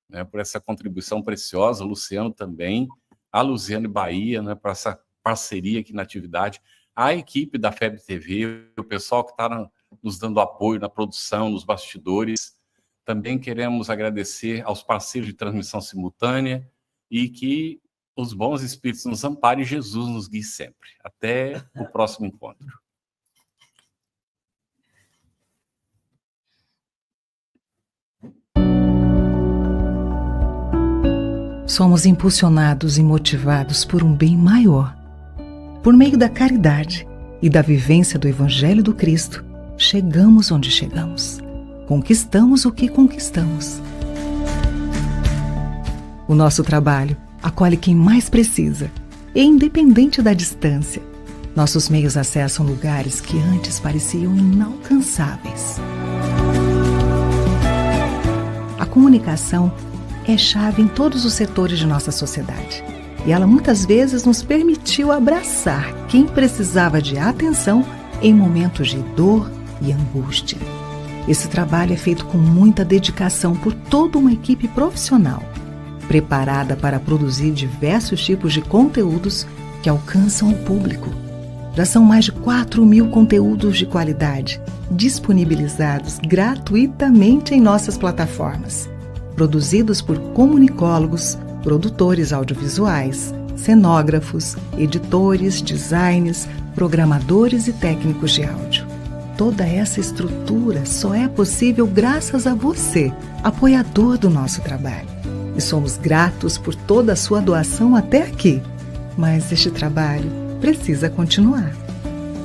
B: né, por essa contribuição preciosa, Luciano também, a Luziane Bahia, né, por essa parceria aqui na atividade, a equipe da FEB TV, o pessoal que está nos dando apoio na produção, nos bastidores. Também queremos agradecer aos parceiros de transmissão simultânea e que os bons espíritos nos amparem e Jesus nos guie sempre. Até o próximo encontro.
E: Somos impulsionados e motivados por um bem maior. Por meio da caridade e da vivência do Evangelho do Cristo, chegamos onde chegamos. Conquistamos o que conquistamos. O nosso trabalho acolhe quem mais precisa, e independente da distância, nossos meios acessam lugares que antes pareciam inalcançáveis. A comunicação é chave em todos os setores de nossa sociedade, e ela muitas vezes nos permitiu abraçar quem precisava de atenção em momentos de dor e angústia. Esse trabalho é feito com muita dedicação por toda uma equipe profissional, preparada para produzir diversos tipos de conteúdos que alcançam o público. Já são mais de 4.000 conteúdos de qualidade, disponibilizados gratuitamente em nossas plataformas, produzidos por comunicólogos, produtores audiovisuais, cenógrafos, editores, designers, programadores e técnicos de áudio. Toda essa estrutura só é possível graças a você, apoiador do nosso trabalho. E somos gratos por toda a sua doação até aqui. Mas este trabalho precisa continuar.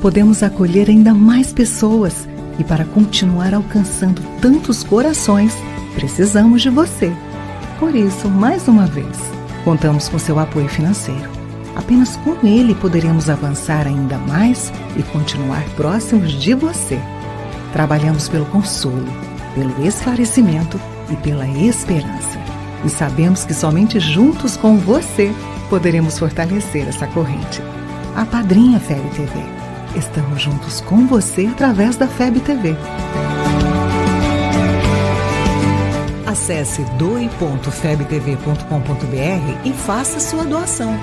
E: Podemos acolher ainda mais pessoas e para continuar alcançando tantos corações, precisamos de você. Por isso, mais uma vez, contamos com seu apoio financeiro. Apenas com ele poderemos avançar ainda mais e continuar próximos de você. Trabalhamos pelo consolo, pelo esclarecimento e pela esperança. E sabemos que somente juntos com você poderemos fortalecer essa corrente. Apadrinha FEB TV. Estamos juntos com você através da FEB TV. Acesse doe.febtv.com.br e faça sua doação.